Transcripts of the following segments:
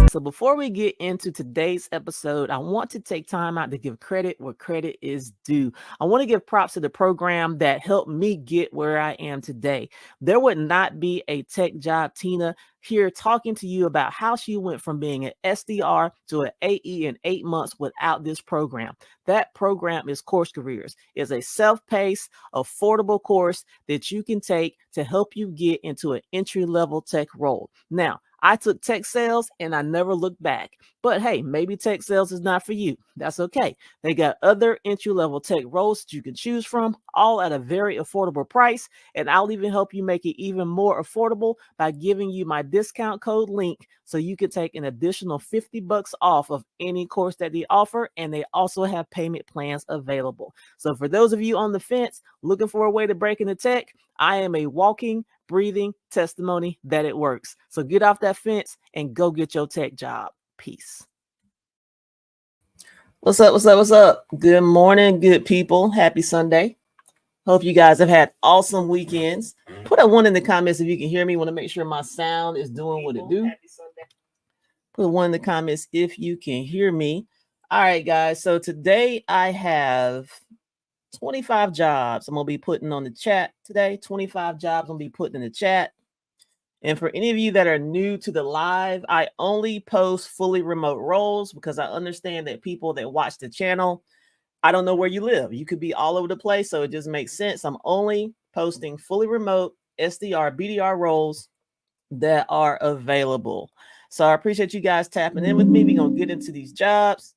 So before we get into today's episode, I want to take time out to give credit where credit is due. I want to give props to the program that helped me get where I am today. There would not be a techjobtina here talking to you about how she went from being an SDR to an AE in 8 months without this program. That program is Course Careers. It's a self-paced, affordable course that you can take to help you get into an entry-level tech role. Now, I took tech sales and I never looked back. But hey, maybe tech sales is not for you. That's okay. They got other entry-level tech roles that you can choose from, all at a very affordable price. And I'll even help you make it even more affordable by giving you my discount code link so you can take an additional $50 off of any course that they offer. And they also have payment plans available. So for those of you on the fence looking for a way to break into tech, I am a walking, breathing testimony that it works. So get off that fence and go get your tech job. Peace. What's up? What's up? What's up? Good morning, good people. Happy Sunday. Hope you guys have had awesome weekends. Put a one in the comments if you can hear me. Want to make sure my sound is doing what it do. Put a one in the comments if you can hear me. All right, guys. So today I have 25 jobs I'm going to be putting on the chat today. 25 jobs I'm going to be putting in the chat. And for any of you that are new to the live, I only post fully remote roles because I understand that people that watch the channel, I don't know where you live. You could be all over the place. So it just makes sense. I'm only posting fully remote SDR BDR roles that are available. So I appreciate you guys tapping in with me. We're going to get into these jobs.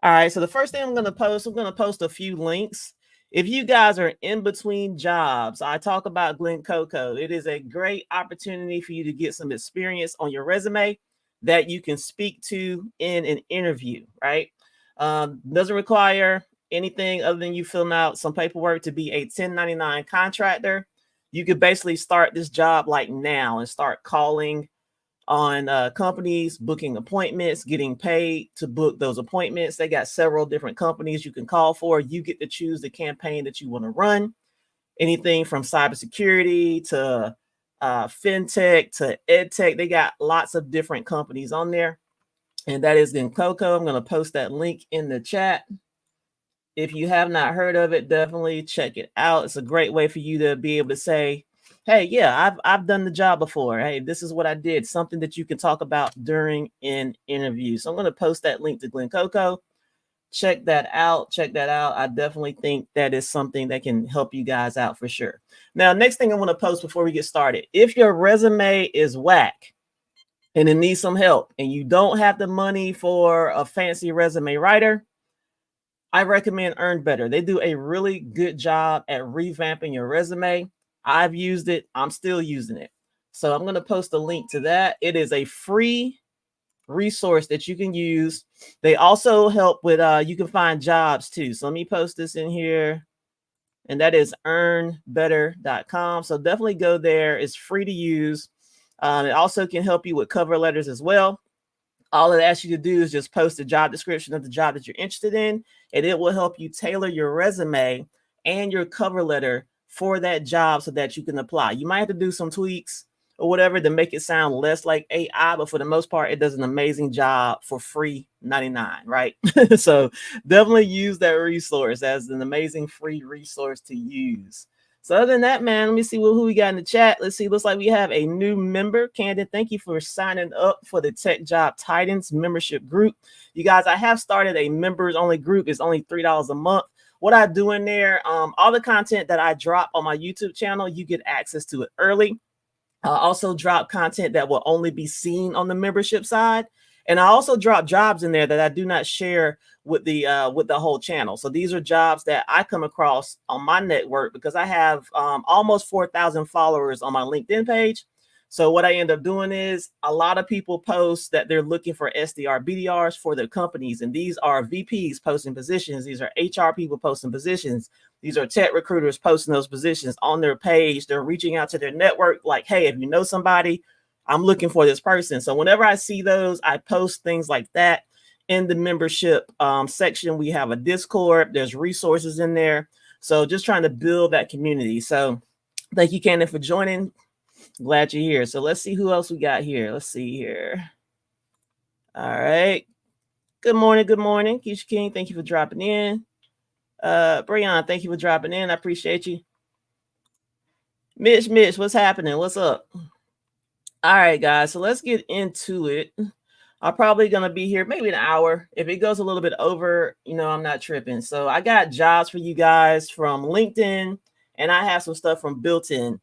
All right, so the first thing I'm going to post a few links. If you guys are in between jobs, I talk about Glencoco. It is a great opportunity for you to get some experience on your resume that you can speak to in an interview, right? Doesn't require anything other than you filling out some paperwork to be a 1099 contractor. You could basically start this job like now and start calling on companies, booking appointments, getting paid to book those appointments. They got several different companies you can call for. You get to choose the campaign that you want to run. Anything from cybersecurity to fintech to edtech. They got lots of different companies on there. And that is Glencoco. I'm going to post that link in the chat. If you have not heard of it, definitely check it out. It's a great way for you to be able to say, hey, yeah, I've done the job before. Hey, this is what I did. Something that you can talk about during an interview. So I'm going to post that link to Glencoco. Check that out. Check that out. I definitely think that is something that can help you guys out for sure. Now, next thing I want to post before we get started. If your resume is whack and it needs some help and you don't have the money for a fancy resume writer, I recommend Earn Better. They do a really good job at revamping your resume. I've used it. I'm still using it. So I'm going to post a link to that. It is a free resource that you can use. They also help with, you can find jobs too. So let me post this in here. And that is earnbetter.com. So definitely go there. It's free to use. It also can help you with cover letters as well. All it asks you to do is just post a job description of the job that you're interested in, and it will help you tailor your resume and your cover letter for that job so that you can apply. You might have to do some tweaks or whatever to make it sound less like AI, but for the most part, it does an amazing job for free 99, right? So definitely use that resource as an amazing free resource to use. So other than that, man, let me see who we got in the chat. Let's see. Looks like we have a new member. Candid, thank you for signing up for the Tech Job Titans membership group. You guys, I have started a members only group. It's only $3 a month. What I do in there, all the content that I drop on my YouTube channel, you get access to it early. I also drop content that will only be seen on the membership side. And I also drop jobs in there that I do not share with the whole channel. So these are jobs that I come across on my network because I have almost 4,000 followers on my LinkedIn page. So what I end up doing is a lot of people post that they're looking for SDR BDRs for their companies. And these are VPs posting positions. These are HR people posting positions. These are tech recruiters posting those positions on their page. They're reaching out to their network like, hey, if you know somebody, I'm looking for this person. So whenever I see those, I post things like that in the membership section. We have a Discord. There's resources in there. So just trying to build that community. So thank you, Cannon, for joining. Glad you're here. So let's see who else we got here. Let's see here. All right. Good morning. Good morning. Keisha King, thank you for dropping in. Breon, thank you for dropping in. I appreciate you. Mitch, what's happening? What's up? All right, guys. So let's get into it. I'm probably going to be here maybe an hour. If it goes a little bit over, I'm not tripping. So I got jobs for you guys from LinkedIn, and I have some stuff from Built-in.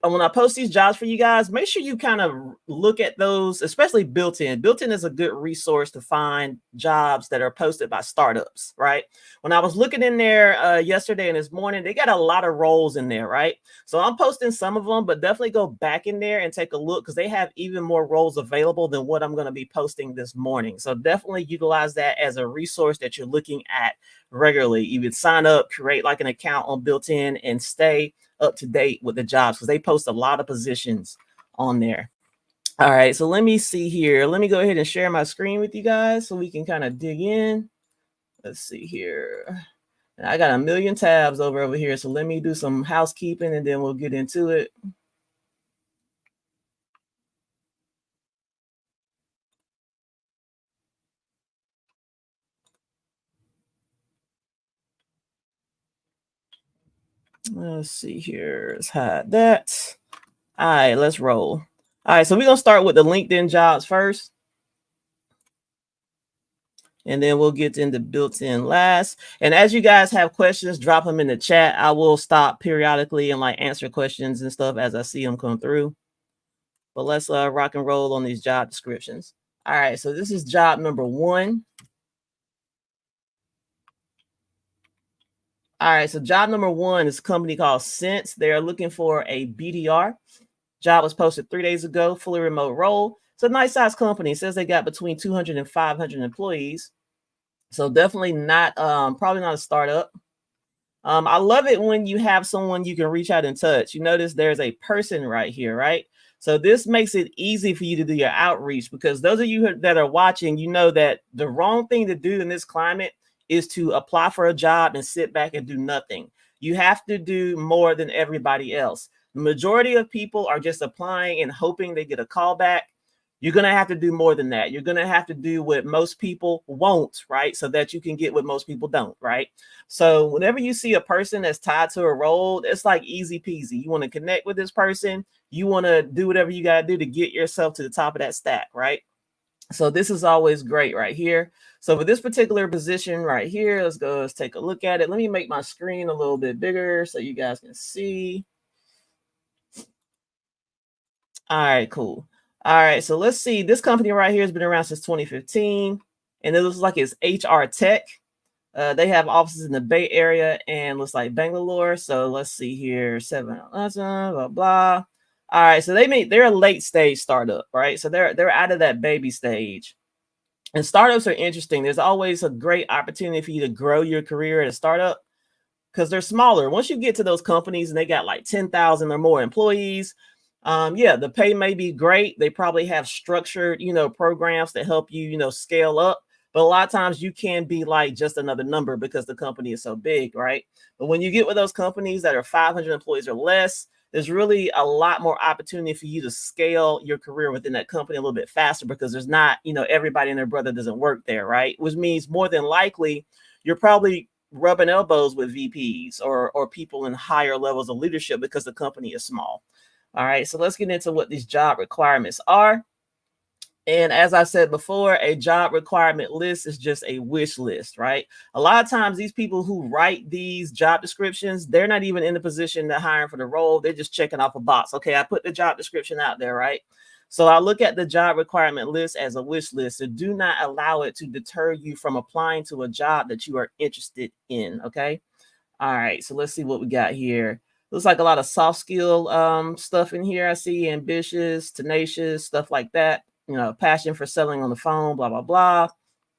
When I post these jobs for you guys, make sure you kind of look at those, especially Built-in. Built-in is a good resource to find jobs that are posted by startups, right? When I was looking in there yesterday and this morning, they got a lot of roles in there, right? So I'm posting some of them, but definitely go back in there and take a look because they have even more roles available than what I'm going to be posting this morning. So definitely utilize that as a resource that you're looking at regularly. You would sign up, create like an account on Built-in, and stay up to date with the jobs because they post a lot of positions on there. All right, so let me see here. Let me go ahead and share my screen with you guys so we can kind of dig in. Let's see here. I got a million tabs over here, so let me do some housekeeping and then we'll get into it. Let's see here. Let's hide that. All right, let's roll. All right, so we're going to start with the LinkedIn jobs first. And then we'll get into Built-in last. And as you guys have questions, drop them in the chat. I will stop periodically and like answer questions and stuff as I see them come through. But let's rock and roll on these job descriptions. All right, so this is job number 1. All right, so job number 1 is a company called Sense. They're looking for a BDR. Job was posted 3 days ago, fully remote role. It's a nice size company. It says they got between 200 and 500 employees. So definitely not, probably not a startup. I love it when you have someone you can reach out and touch. You notice there's a person right here, right? So this makes it easy for you to do your outreach because those of you that are watching, you know that the wrong thing to do in this climate is to apply for a job and sit back and do nothing. You have to do more than everybody else. The majority of people are just applying and hoping they get a call back. You're going to have to do more than that. You're going to have to do what most people won't, right? So that you can get what most people don't, right? So whenever you see a person that's tied to a role, it's like easy peasy. You want to connect with this person. You want to do whatever you got to do to get yourself to the top of that stack, right? So this is always great right here. So for this particular position right here, let's take a look at it. Let me make my screen a little bit bigger so you guys can see. All right, cool. All right, so let's see. This company right here has been around since 2015, and it looks like it's HR Tech. They have offices in the Bay Area and looks like Bangalore. So let's see here, blah blah. All right, so they're a late stage startup, right? So they're out of that baby stage. And startups are interesting. There's always a great opportunity for you to grow your career at a startup because they're smaller. Once you get to those companies and they got like 10,000 or more employees, yeah, the pay may be great. They probably have structured, programs to help you, scale up. But a lot of times you can be like just another number because the company is so big, right? But when you get with those companies that are 500 employees or less, there's really a lot more opportunity for you to scale your career within that company a little bit faster because there's not, everybody and their brother doesn't work there, right? Which means more than likely you're probably rubbing elbows with VPs or people in higher levels of leadership because the company is small. All right, so let's get into what these job requirements are. And as I said before, a job requirement list is just a wish list, right? A lot of times these people who write these job descriptions, they're not even in the position to hire for the role. They're just checking off a box. Okay, I put the job description out there, right? So I look at the job requirement list as a wish list. So do not allow it to deter you from applying to a job that you are interested in, okay? All right, so let's see what we got here. Looks like a lot of soft skill stuff in here. I see ambitious, tenacious, stuff like that. You know, passion for selling on the phone, blah, blah, blah.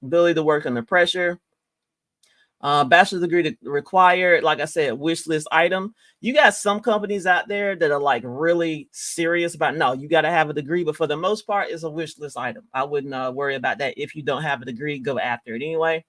Ability to work under pressure. Bachelor's degree required, like I said, wish list item. You got some companies out there that are like really serious about, no, you got to have a degree, but for the most part, it's a wish list item. I wouldn't worry about that. If you don't have a degree, go after it anyway.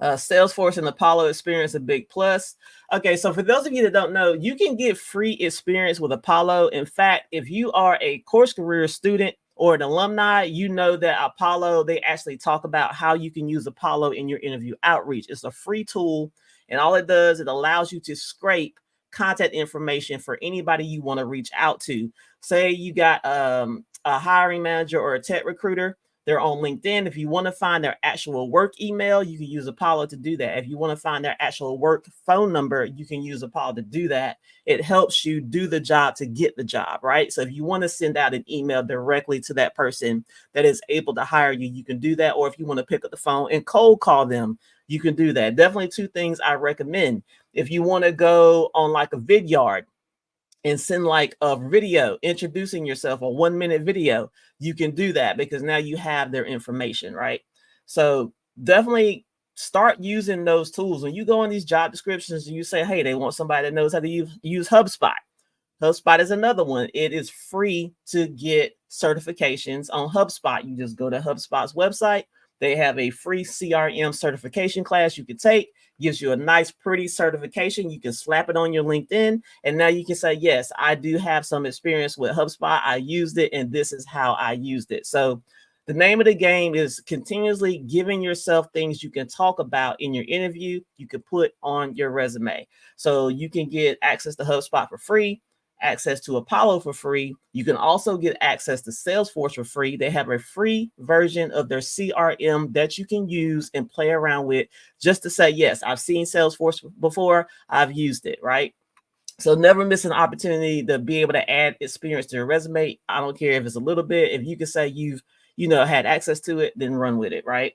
Salesforce and Apollo experience a big plus. Okay, so for those of you that don't know, you can get free experience with Apollo. In fact, if you are a course career student or an alumni, you know that Apollo, they actually talk about how you can use Apollo in your interview outreach. It's a free tool, and all it does, it allows you to scrape contact information for anybody you want to reach out to. Say you got a hiring manager or a tech recruiter. They're on LinkedIn. If you want to find their actual work email, you can use Apollo to do that. If you want to find their actual work phone number, you can use Apollo to do that. It helps you do the job to get the job, right? So if you want to send out an email directly to that person that is able to hire you, you can do that. Or if you want to pick up the phone and cold call them, you can do that. Definitely two things I recommend. If you want to go on like a Vidyard and send like a video introducing yourself, a 1-minute video, you can do that because now you have their information, right? So definitely start using those tools. When you go in these job descriptions and you say, hey, they want somebody that knows how to use HubSpot. HubSpot is another one. It is free to get certifications on HubSpot. You just go to HubSpot's website. They have a free CRM certification class you can take. Gives you a nice, pretty certification. You can slap it on your LinkedIn, and now you can say, yes, I do have some experience with HubSpot. I used it, and this is how I used it. So the name of the game is continuously giving yourself things you can talk about in your interview, you can put on your resume. So you can get access to HubSpot for free, access to Apollo for free. You can also get access to Salesforce for free. They have a free version of their CRM that you can use and play around with just to say, yes, I've seen Salesforce before, I've used it, right? So never miss an opportunity to be able to add experience to your resume. I don't care if it's a little bit. If you can say you've, had access to it, then run with it, right?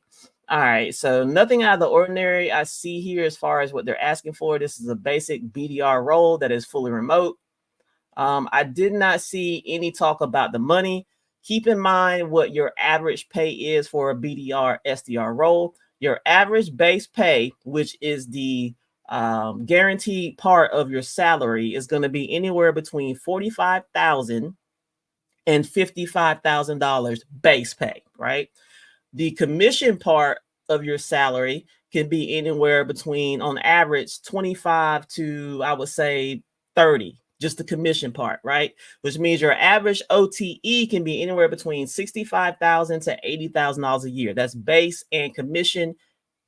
All right, so nothing out of the ordinary I see here as far as what they're asking for. This is a basic BDR role that is fully remote. I did not see any talk about the money. Keep in mind what your average pay is for a BDR SDR role. Your average base pay, which is the guaranteed part of your salary, is going to be anywhere between $45,000 and $55,000 base pay, right? The commission part of your salary can be anywhere between, on average, 25 to, I would say, 30, just the commission part, right? Which means your average OTE can be anywhere between $65,000 to $80,000 a year. That's base and commission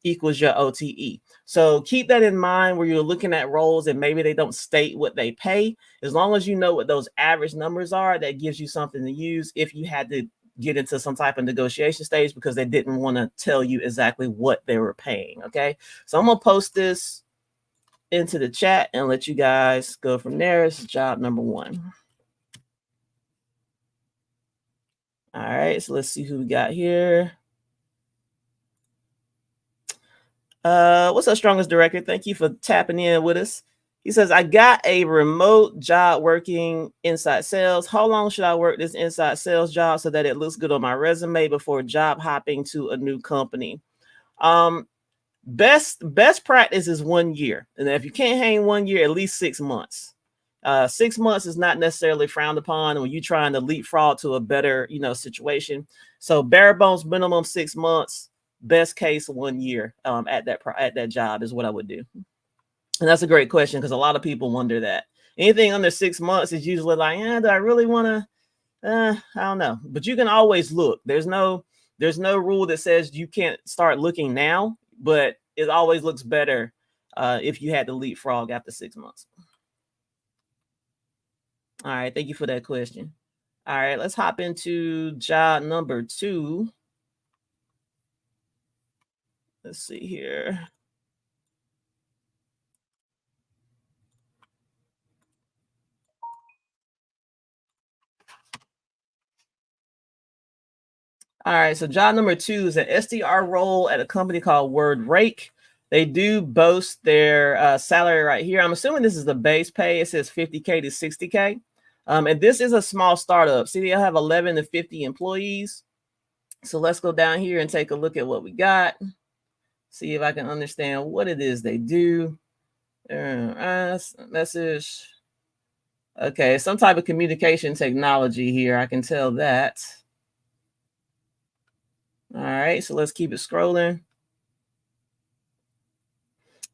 equals your OTE. So keep that in mind where you're looking at roles and maybe they don't state what they pay. As long as you know what those average numbers are, that gives you something to use if you had to get into some type of negotiation stage because they didn't want to tell you exactly what they were paying. Okay, so I'm gonna post this into the chat and let you guys go from there. It's job number 1. All right, so let's see who we got here. What's up, strongest director? Thank you for tapping in with us. He says, I got a remote job working inside sales. How long should I work this inside sales job so that it looks good on my resume before job hopping to a new company? Best practice is 1 year. And if you can't hang 1 year, at least 6 months. 6 months is not necessarily frowned upon when you're trying to leapfrog to a better, situation. So bare bones minimum 6 months, best case 1 year at that job is what I would do. And that's a great question because a lot of people wonder that. Anything under 6 months is usually like, do I really want to? I don't know. But you can always look. There's no rule that says you can't start looking now, but it always looks better if you had to leapfrog after 6 months. All right, thank you for that question. All right, let's hop into job number 2. Let's see here. All right, so job number 2 is an SDR role at a company called WordRake. They do boast their salary right here. I'm assuming this is the base pay. It says 50K to 60K. And this is a small startup. See, they have 11 to 50 employees. So let's go down here and take a look at what we got. See if I can understand what it is they do. Message. Okay, some type of communication technology here. I can tell that. All right, so let's keep it scrolling.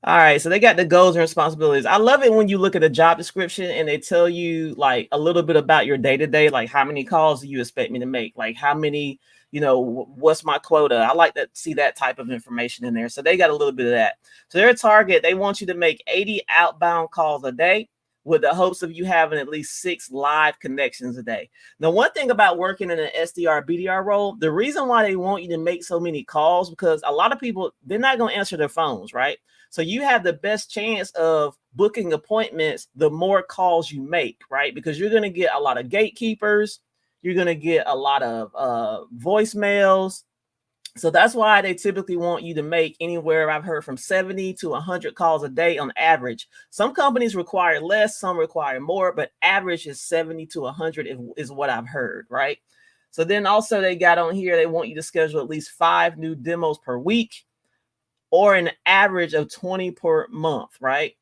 All right, so they got the goals and responsibilities. I love it when you look at a job description and they tell you like a little bit about your day to day, like how many calls do you expect me to make, like how many, what's my quota. I like to see that type of information in there. So they got a little bit of that. So their target, they want you to make 80 outbound calls a day with the hopes of you having at least 6 live connections a day. Now, one thing about working in an SDR BDR role, the reason why they want you to make so many calls, because a lot of people, they're not going to answer their phones, right? So you have the best chance of booking appointments the more calls you make, right? Because you're going to get a lot of gatekeepers. You're going to get a lot of voicemails. So that's why they typically want you to make anywhere, I've heard, from 70 to 100 calls a day on average. Some companies require less, some require more, but average is 70 to 100 is what I've heard, right? So then also they got on here, they want you to schedule at least 5 new demos per week, or an average of 20 per month, right?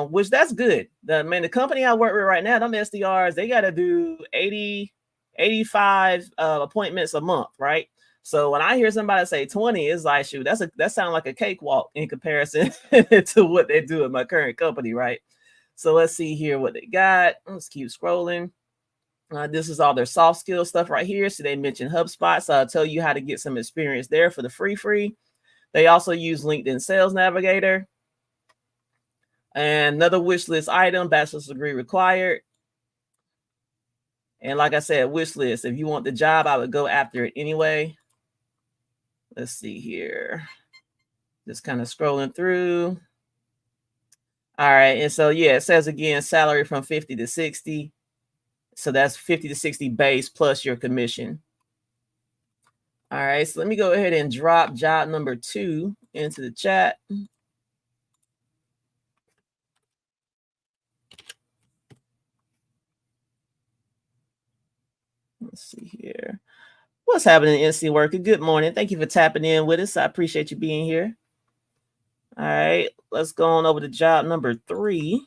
Which that's good. The company I work with right now, them SDRs, they got to do 80, 85 appointments a month, right? So when I hear somebody say 20, it's like, shoot, that sounds like a cakewalk in comparison to what they do at my current company, right? So let's see here what they got. Let's keep scrolling. This is all their soft skill stuff right here. So they mentioned HubSpot, so I'll tell you how to get some experience there for the free. They also use LinkedIn Sales Navigator. And another wish list item, bachelor's degree required. And like I said, wish list. If you want the job, I would go after it anyway. Let's see here. Just kind of scrolling through. All right. And so, yeah, it says again, salary from 50 to 60. So that's 50 to 60 base plus your commission. All right. So let me go ahead and drop job number 2 into the chat. Let's see here. What's happening, NC Worker? Good morning. Thank you for tapping in with us. I appreciate you being here. All right, let's go on over to job number 3.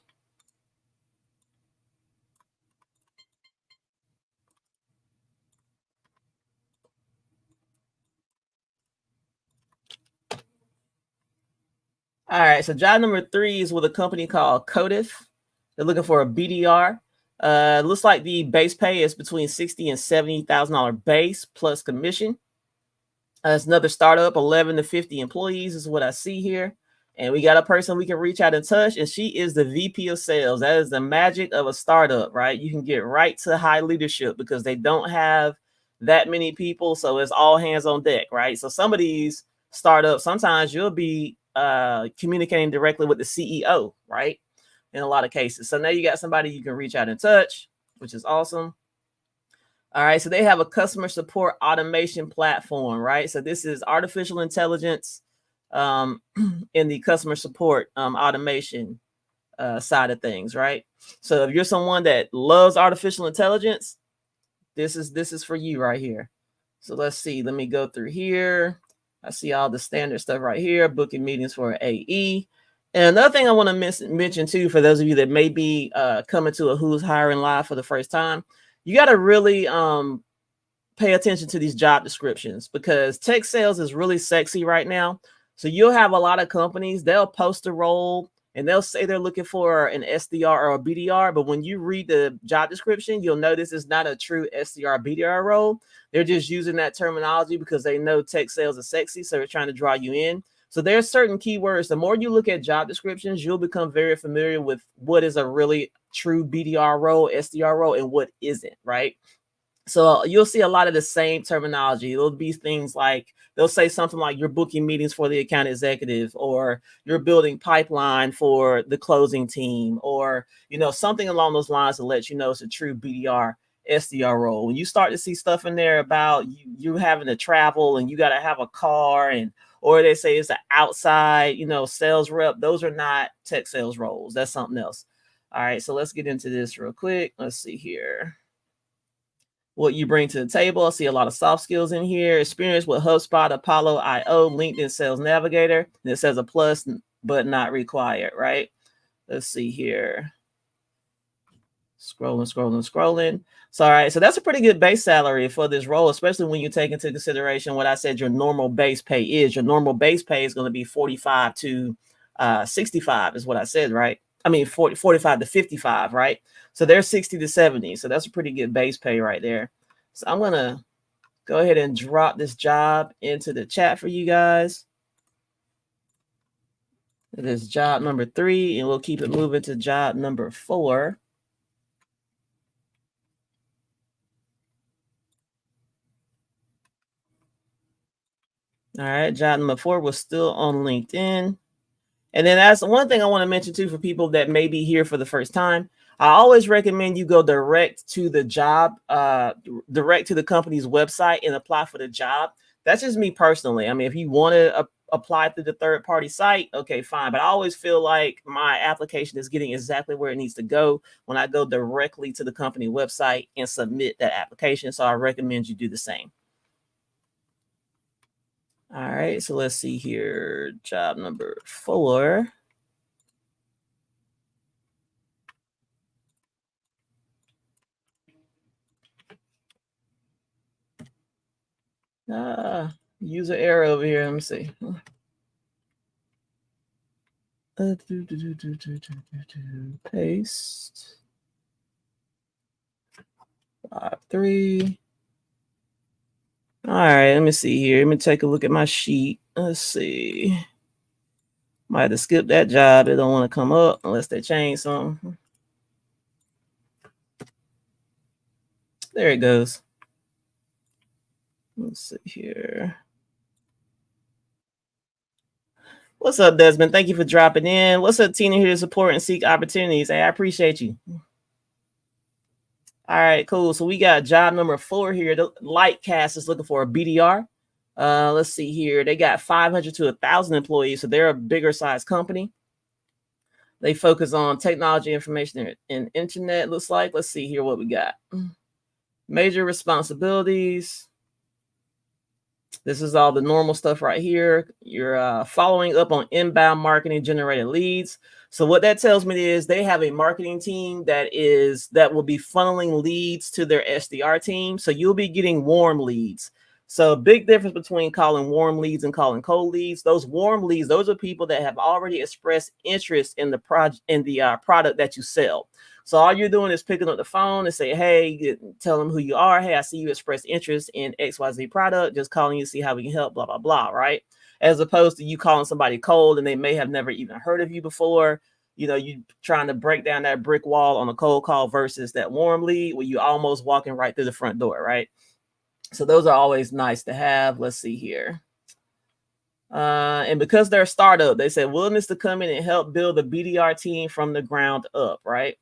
All right, so job number 3 is with a company called Codif. They're looking for a BDR. Looks like the base pay is between $60,000 and $70,000 base plus commission. It's another startup, 11 to 50 employees is what I see here. And we got a person we can reach out and touch, and she is the VP of sales. That is the magic of a startup, right? You can get right to high leadership because they don't have that many people. So it's all hands on deck, right? So some of these startups, sometimes you'll be communicating directly with the CEO, right? In a lot of cases. So now you got somebody you can reach out and touch, which is awesome. All right, so they have a customer support automation platform, right? So this is artificial intelligence in the customer support automation side of things, right? So if you're someone that loves artificial intelligence, this is for you right here. So let's see. Let me go through here. I see all the standard stuff right here. Booking meetings for AE. And another thing I want to mention too, for those of you that may be coming to a Who's Hiring Live for the first time, you got to really pay attention to these job descriptions, because tech sales is really sexy right now. So you'll have a lot of companies, they'll post a role and they'll say they're looking for an SDR or a BDR. But when you read the job description, you'll notice it's not a true SDR BDR role. They're just using that terminology because they know tech sales is sexy. So they're trying to draw you in. So there's certain keywords. The more you look at job descriptions, you'll become very familiar with what is a really true BDR role, SDR role, and what isn't, right? So you'll see a lot of the same terminology. It'll be things like, they'll say something like you're booking meetings for the account executive, or you're building pipeline for the closing team, or, something along those lines to let you know it's a true BDR, SDR role. When you start to see stuff in there about you having to travel and you got to have a car and or they say it's an outside, sales rep. Those are not tech sales roles. That's something else. All right, so let's get into this real quick. Let's see here. What you bring to the table. I see a lot of soft skills in here. Experience with HubSpot, Apollo IO, LinkedIn Sales Navigator. And it says a plus, but not required, right? Let's see here. Scrolling. So, all right. So that's a pretty good base salary for this role, especially when you take into consideration what I said your normal base pay is. Your normal base pay is going to be 45 to 65 is what I said, right? I mean, 45 to 55, right? So they're 60 to 70. So that's a pretty good base pay right there. So I'm going to go ahead and drop this job into the chat for you guys. It is job number 3, and we'll keep it moving to job number 4. All right, job number 4 was still on LinkedIn. And then that's one thing I want to mention too for people that may be here for the first time. I always recommend you go direct to the job, direct to the company's website and apply for the job. That's just me personally. I mean, if you want to apply through the third-party site, okay, fine. But I always feel like my application is getting exactly where it needs to go when I go directly to the company website and submit that application. So I recommend you do the same. All right, so let's see here. Job number 4. User error over here. Let me see. Paste. 5.3. All right, let me see here. Let me take a look at my sheet. Let's see. Might have to skip that job. It don't want to come up unless they change something. There it goes. Let's see here. What's up, Desmond? Thank you for dropping in. What's up, Tina, here to support and seek opportunities? Hey, I appreciate you. All right, cool. So we got job number 4 here. The Lightcast is looking for a BDR. Let's see here. They got 500 to 1,000 employees, so they're a bigger size company. They focus on technology, information, and internet. Looks like. Let's see here what we got. Major responsibilities. This is all the normal stuff right here. You're following up on inbound marketing generated leads. So what that tells me is they have a marketing team that will be funneling leads to their SDR team. So you'll be getting warm leads. So big difference between calling warm leads and calling cold leads. Those warm leads, those are people that have already expressed interest in the product that you sell. So all you're doing is picking up the phone and say, hey, tell them who you are. Hey, I see you expressed interest in XYZ product. Just calling you to see how we can help, blah, blah, blah, right? As opposed to you calling somebody cold and they may have never even heard of you before. You trying to break down that brick wall on a cold call versus that warm lead where you almost walking right through the front door, right? So those are always nice to have. Let's see here. And because they're a startup, they said willingness to come in and help build a BDR team from the ground up, right?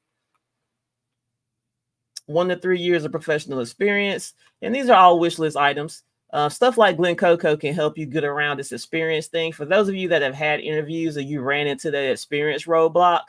1 to 3 years of professional experience. And these are all wish list items. Stuff like Glencoco can help you get around this experience thing. For those of you that have had interviews or you ran into that experience roadblock,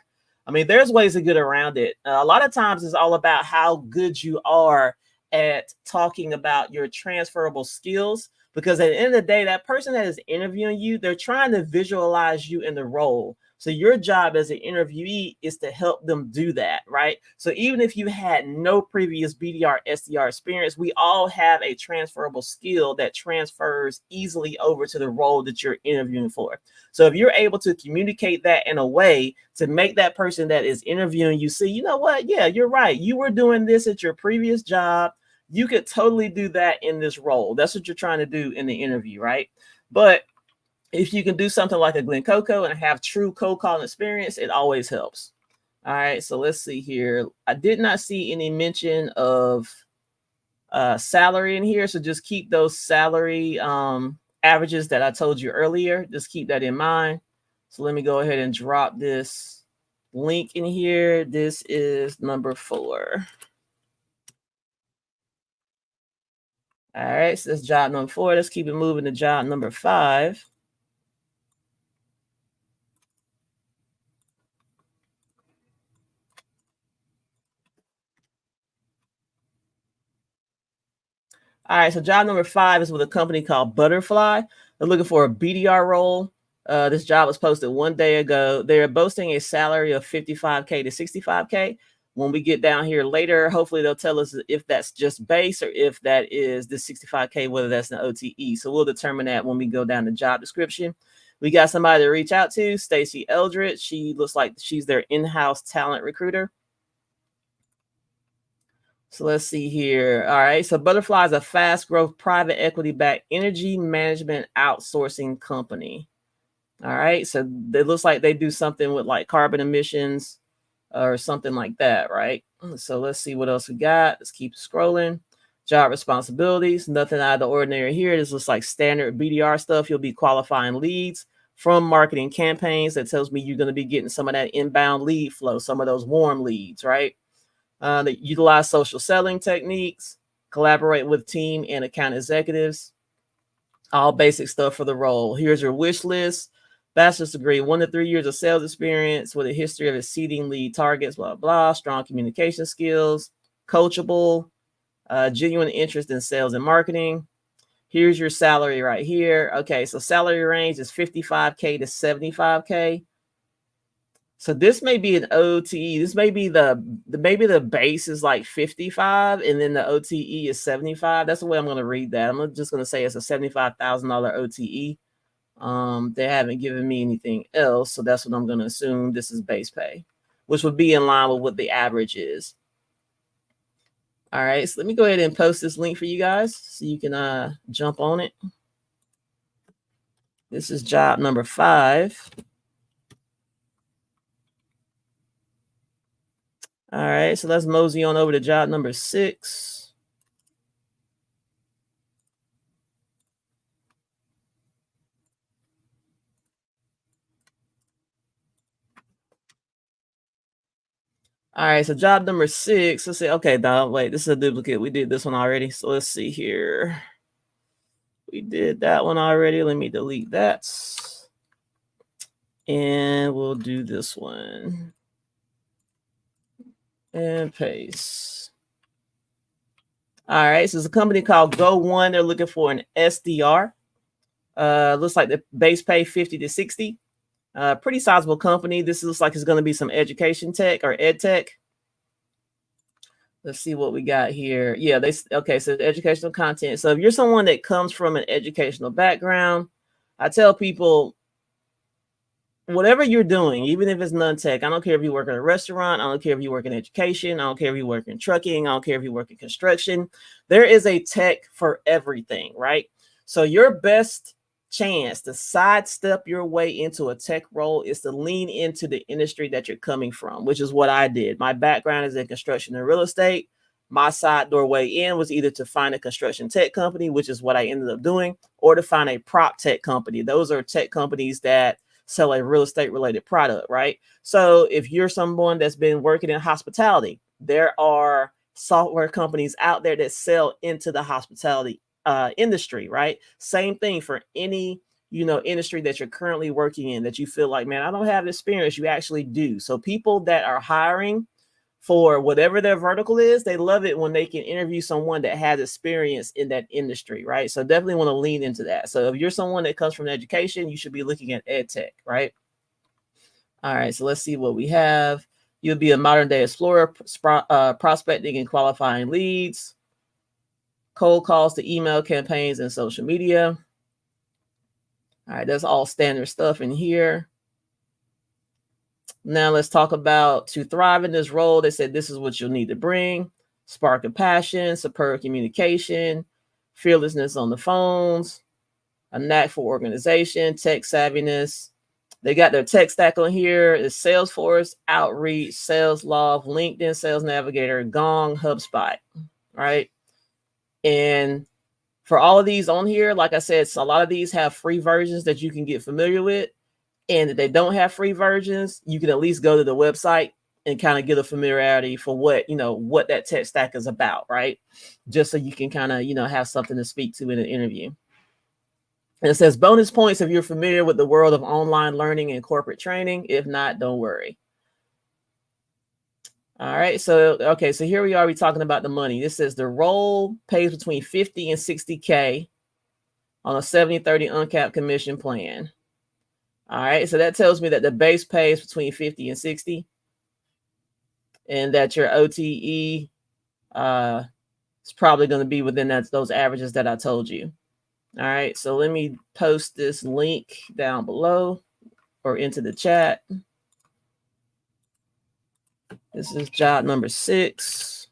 I mean, there's ways to get around it. A lot of times it's all about how good you are at talking about your transferable skills. Because at the end of the day, that person that is interviewing you, they're trying to visualize you in the role. So your job as an interviewee is to help them do that, right? So even if you had no previous BDR, SDR experience, we all have a transferable skill that transfers easily over to the role that you're interviewing for. So if you're able to communicate that in a way to make that person that is interviewing you see, you know what? Yeah, you're right. You were doing this at your previous job. You could totally do that in this role. That's what you're trying to do in the interview, right? But if you can do something like a Glencoco and have true cold calling experience, it always helps. All right, so let's see here. I did not see any mention of salary in here, so just keep those salary averages that I told you earlier. Just keep that in mind. So let me go ahead and drop this link in here. This is number 4. All right, so that's job number 4. Let's keep it moving to job number 5. All right, so job number 5 is with a company called Butterfly. They're looking for a BDR role. This job was posted 1 day ago. They're boasting a salary of 55K to 65K. When we get down here later, hopefully they'll tell us if that's just base or if that is the 65K, whether that's an OTE. So we'll determine that when we go down the job description. We got somebody to reach out to, Stacy Eldred. She looks like she's their in-house talent recruiter. So let's see here. All right. So Butterfly is a fast growth private equity backed energy management outsourcing company. All right. So it looks like they do something with like carbon emissions or something like that. Right. So let's see what else we got. Let's keep scrolling. Job responsibilities. Nothing out of the ordinary here. This looks like standard BDR stuff. You'll be qualifying leads from marketing campaigns. That tells me you're going to be getting some of that inbound lead flow, some of those warm leads. Right. That utilize social selling techniques, collaborate with team and account executives, all basic stuff for the role. Here's your wish list. Bachelor's degree, 1 to 3 years of sales experience with a history of exceeding lead targets, blah, blah, strong communication skills, coachable, genuine interest in sales and marketing. Here's your salary right here. Okay, so salary range is 55K to 75K. So this may be an OTE. This may be maybe the base is like 55 and then the OTE is 75. That's the way I'm going to read that. I'm just going to say it's a $75,000 OTE. They haven't given me anything else, so that's what I'm going to assume. This is base pay, which would be in line with what the average is. All right, so let me go ahead and post this link for you guys so you can jump on it. This is job number 5. All right, so let's mosey on over to job number 6. All right, so job number 6. Let's see. Okay, no, wait, this is a duplicate. We did this one already. So let's see here. We did that one already. Let me delete that. And we'll do this one. And paste. All right, so it's a company called Go One. They're looking for an SDR. Looks like the base pay 50 to 60. Pretty sizable company. This looks like it's going to be some education tech or ed tech. Let's see what we got here. Yeah, okay, so educational content. So if you're someone that comes from an educational background, I tell people, whatever you're doing, even if it's non-tech, I don't care if you work in a restaurant, I don't care if you work in education, I don't care if you work in trucking, I don't care if you work in construction. There is a tech for everything, right? So your best chance to sidestep your way into a tech role is to lean into the industry that you're coming from, which is what I did. My background is in construction and real estate. My side doorway in was either to find a construction tech company, which is what I ended up doing, or to find a prop tech company. Those are tech companies that sell a real estate related product, right? So if you're someone that's been working in hospitality, there are software companies out there that sell into the hospitality industry, right? Same thing for any, industry that you're currently working in that you feel like, man, I don't have experience. You actually do. So people that are hiring for whatever their vertical is, they love it when they can interview someone that has experience in that industry, right? So definitely want to lean into that. So if you're someone that comes from education, you should be looking at ed tech, right? All right, so let's see what we have. You'll be a modern day explorer, prospecting and qualifying leads, cold calls to email campaigns and social media. All right, that's all standard stuff in here. Now let's talk about to thrive in this role. They said this is what you'll need to bring: spark of passion, superb communication, fearlessness on the phones, a knack for organization, tech savviness. They got their tech stack on here. It's Salesforce, Outreach, SalesLoft, LinkedIn Sales Navigator, Gong, HubSpot, right? And for all of these on here, like I said, so a lot of these have free versions that you can get familiar with. And if they don't have free versions, you can at least go to the website and kind of get a familiarity for what that tech stack is about, right? Just so you can kind of, have something to speak to in an interview. And it says bonus points if you're familiar with the world of online learning and corporate training. If not, don't worry. All right. So, okay. So here we are. We're talking about the money. This says the role pays between 50 and 60K on a 70/30 uncapped commission plan. All right. So that tells me that the base pays between 50 and 60 and that your OTE is probably going to be within those averages that I told you. All right. So let me post this link down below or into the chat. This is job number 6.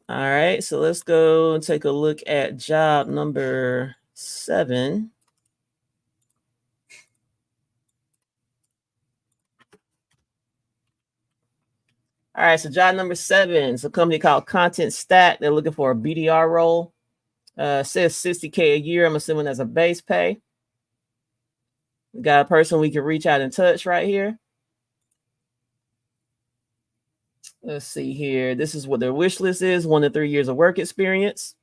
All right, so let's go and take a look at job number 7. All right, so job number 7 is a company called Content Stack. They're looking for a BDR role. Says 60K a year. I'm assuming that's a base pay. We got a person we can reach out and touch right here. Let's see here. This is what their wish list is: 1 to 3 years of work experience,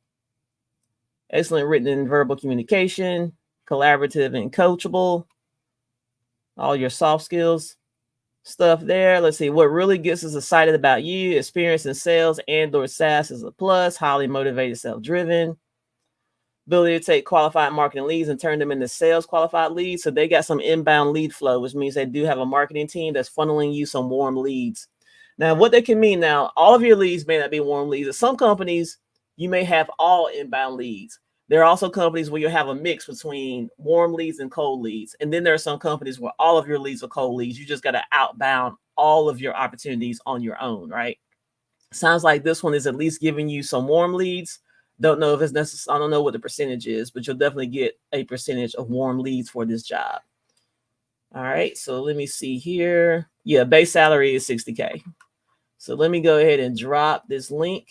excellent written and verbal communication, collaborative and coachable, all your soft skills stuff there. Let's see what really gets us excited about you: experience in sales and/or SaaS is a plus, highly motivated, self-driven, ability to take qualified marketing leads and turn them into sales qualified leads. So they got some inbound lead flow, which means they do have a marketing team that's funneling you some warm leads. Now, what they can mean now, all of your leads may not be warm leads. At some companies, you may have all inbound leads. There are also companies where you have a mix between warm leads and cold leads. And then there are some companies where all of your leads are cold leads. You just got to outbound all of your opportunities on your own, right? Sounds like this one is at least giving you some warm leads. Don't know if it's necessary. I don't know what the percentage is, but you'll definitely get a percentage of warm leads for this job. All right, so let me see here. Yeah, base salary is 60K. So let me go ahead and drop this link.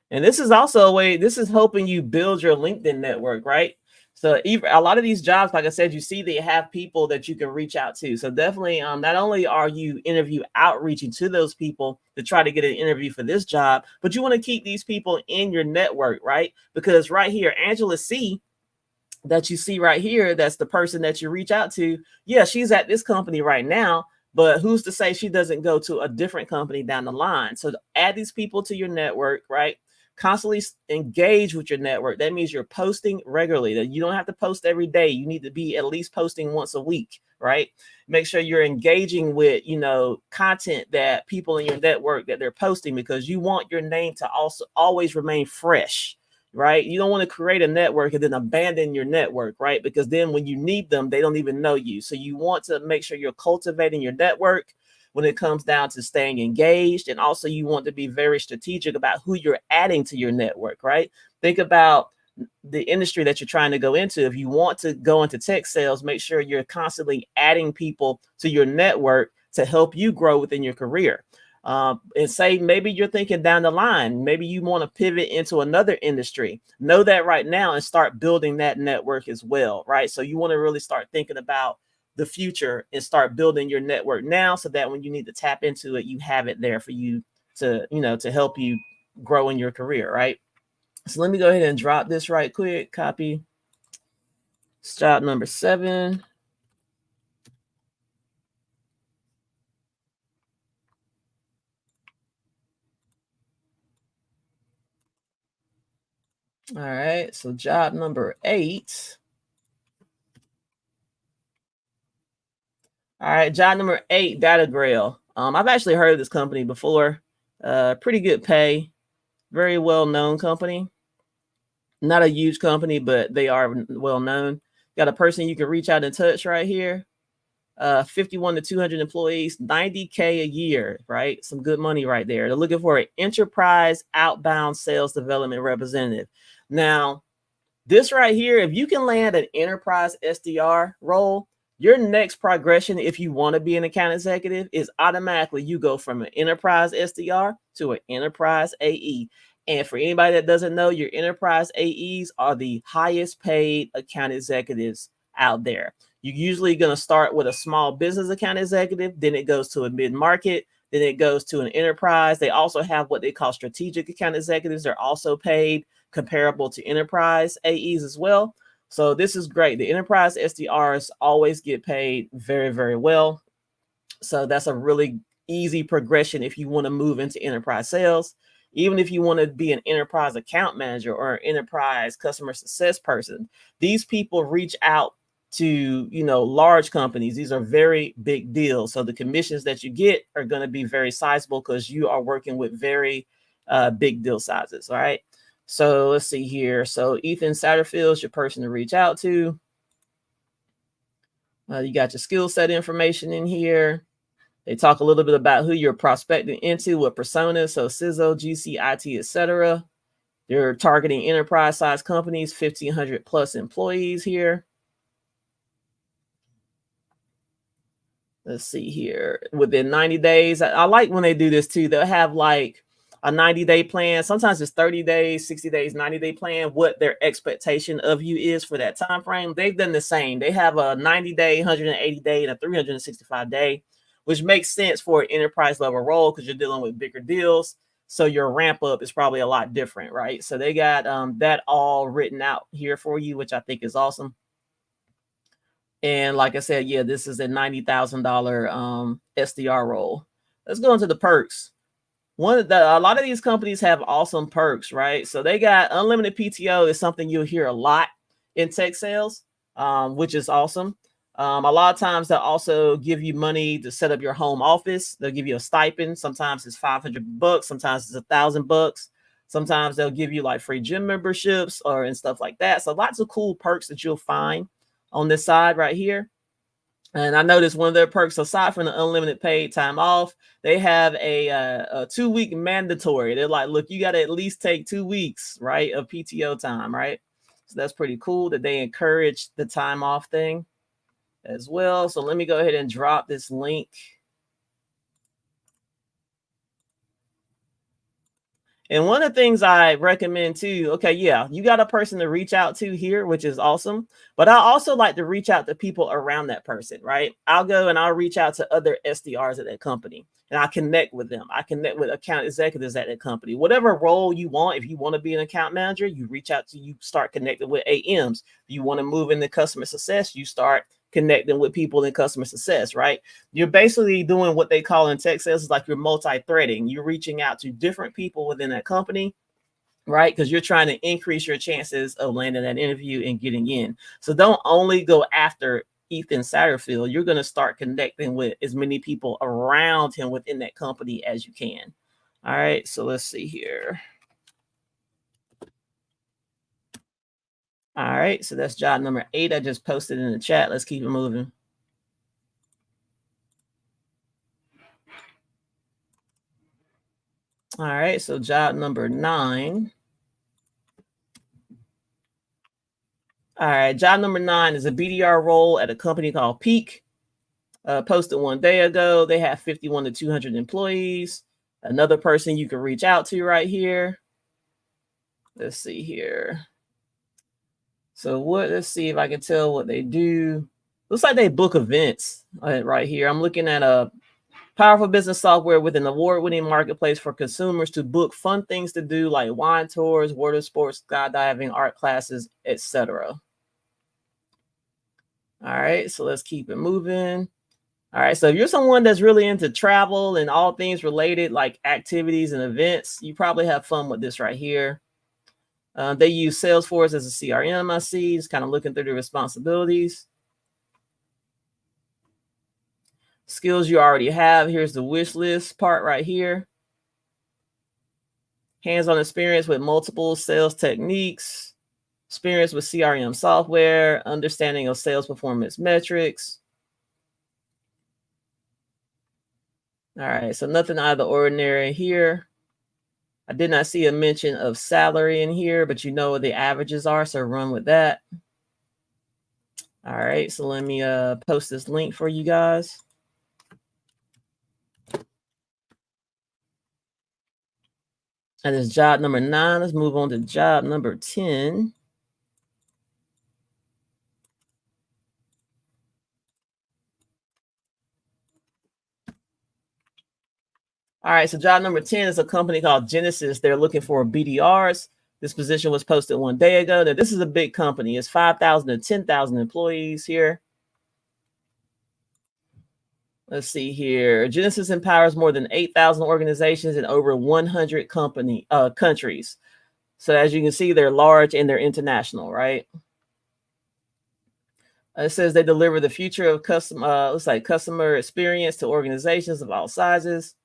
And this is also a way, this is helping you build your LinkedIn network, right? So even a lot of these jobs, like I said, you see they have people that you can reach out to. So definitely, not only are you interview outreaching to those people to try to get an interview for this job, but you want to keep these people in your network, right? Because right here, Angela C, that you see right here, that's the person that you reach out to. Yeah, she's at this company right now, but who's to say she doesn't go to a different company down the line? So add these people to your network, right? Constantly engage with your network. That means you're posting regularly. That you don't have to post every day. You need to be at least posting once a week, right? Make sure you're engaging with, content that people in your network that they're posting, because you want your name to also always remain fresh, right? You don't want to create a network and then abandon your network, right? Because then when you need them, they don't even know you. So you want to make sure you're cultivating your network when it comes down to staying engaged. And also you want to be very strategic about who you're adding to your network, right? Think about the industry that you're trying to go into. If you want to go into tech sales, make sure you're constantly adding people to your network to help you grow within your career. And say maybe you're thinking down the line, maybe you want to pivot into another industry. Know that right now and start building that network as well, right? So you want to really start thinking about the future and start building your network now, so that when you need to tap into it, you have it there for you to, to help you grow in your career, right? So let me go ahead and drop this right quick. Copy. Job number 7. All right, so job number 8. All right, job number 8, Data Grail. I've actually heard of this company before. Pretty good pay, very well-known company. Not a huge company, but they are well-known. Got a person you can reach out and touch right here. 51 to 200 employees, 90K a year, right? Some good money right there. They're looking for an enterprise outbound sales development representative. Now, this right here, if you can land an enterprise SDR role, your next progression, if you want to be an account executive, is automatically you go from an enterprise SDR to an enterprise AE. And for anybody that doesn't know, your enterprise AEs are the highest paid account executives out there. You're usually going to start with a small business account executive, then it goes to a mid-market, then it goes to an enterprise. They also have what they call strategic account executives. They're also paid comparable to enterprise AEs as well. So this is great. The enterprise SDRs always get paid very, very well. So that's a really easy progression if you want to move into enterprise sales. Even if you want to be an enterprise account manager or an enterprise customer success person, these people reach out to, large companies. These are very big deals. So the commissions that you get are going to be very sizable because you are working with very big deal sizes. All right. So let's see here. So Ethan Satterfield is your person to reach out to. You got your skill set information in here. They talk a little bit about who you're prospecting into, what personas, so CISO, GC, IT, etc. They're targeting enterprise-sized companies, 1,500 plus employees here. Let's see here. Within 90 days, I like when they do this too. They'll have like a 90-day plan. Sometimes it's 30 days, 60 days, 90-day plan, what their expectation of you is for that time frame. They've done the same. They have a 90-day, 180-day, and a 365-day, which makes sense for an enterprise level role because you're dealing with bigger deals. So your ramp up is probably a lot different, right? So they got that all written out here for you, which I think is awesome. And like I said, yeah, this is a $90,000 SDR role. Let's go into the perks. A lot of these companies have awesome perks, right? So they got unlimited PTO is something you'll hear a lot in tech sales, which is awesome. A lot of times they'll also give you money to set up your home office. They'll give you a stipend. Sometimes it's $500. Sometimes it's $1,000. Sometimes they'll give you like free gym memberships and stuff like that. So lots of cool perks that you'll find on this side right here. And I noticed one of their perks, aside from the unlimited paid time off, they have a 2-week mandatory. They're like, look, you got to at least take 2 weeks, right, of PTO time, right? So that's pretty cool that they encourage the time off thing as well. So let me go ahead and drop this link. And one of the things I recommend too, okay, yeah, you got a person to reach out to here, which is awesome. But I also like to reach out to people around that person, right? I'll go and I'll reach out to other SDRs at that company and I connect with them. I connect with account executives at that company. Whatever role you want, if you want to be an account manager, you reach out to, you start connecting with AMs. If you want to move into customer success, you start connecting with people in customer success, right? You're basically doing what they call in tech sales is like you're multi-threading. You're reaching out to different people within that company, right? Because you're trying to increase your chances of landing an interview and getting in. So don't only go after Ethan Satterfield. You're going to start connecting with as many people around him within that company as you can. All right, so let's see here. All right, so that's job number 8. I just posted in the chat. Let's keep it moving. All right, so job number 9. All right, job number 9 is a BDR role at a company called Peak. Posted 1 day ago. They have 51 to 200 employees. Another person you can reach out to right here. Let's see here. So let's see if I can tell what they do. Looks like they book events right here. I'm looking at a powerful business software with an award-winning marketplace for consumers to book fun things to do like wine tours, water sports, skydiving, art classes, etc. All right, so let's keep it moving. All right, so if you're someone that's really into travel and all things related like activities and events, you probably have fun with this right here. They use Salesforce as a CRM, I see. Just kind of looking through the responsibilities. Skills you already have. Here's the wish list part right here. Hands-on experience with multiple sales techniques, experience with CRM software, understanding of sales performance metrics. All right, so nothing out of the ordinary here. I did not see a mention of salary in here, but you know what the averages are, so run with that. All right, so let me post this link for you guys. That is job number 9. Let's move on to job number 10. All right, so job number 10 is a company called Genesis. They're looking for BDRs. This position was posted 1 day ago. Now, this is a big company. It's 5,000 to 10,000 employees here. Let's see here. Genesis empowers more than 8,000 organizations in over 100 countries. So as you can see, they're large and they're international, right? It says they deliver the future of customer experience to organizations of all sizes.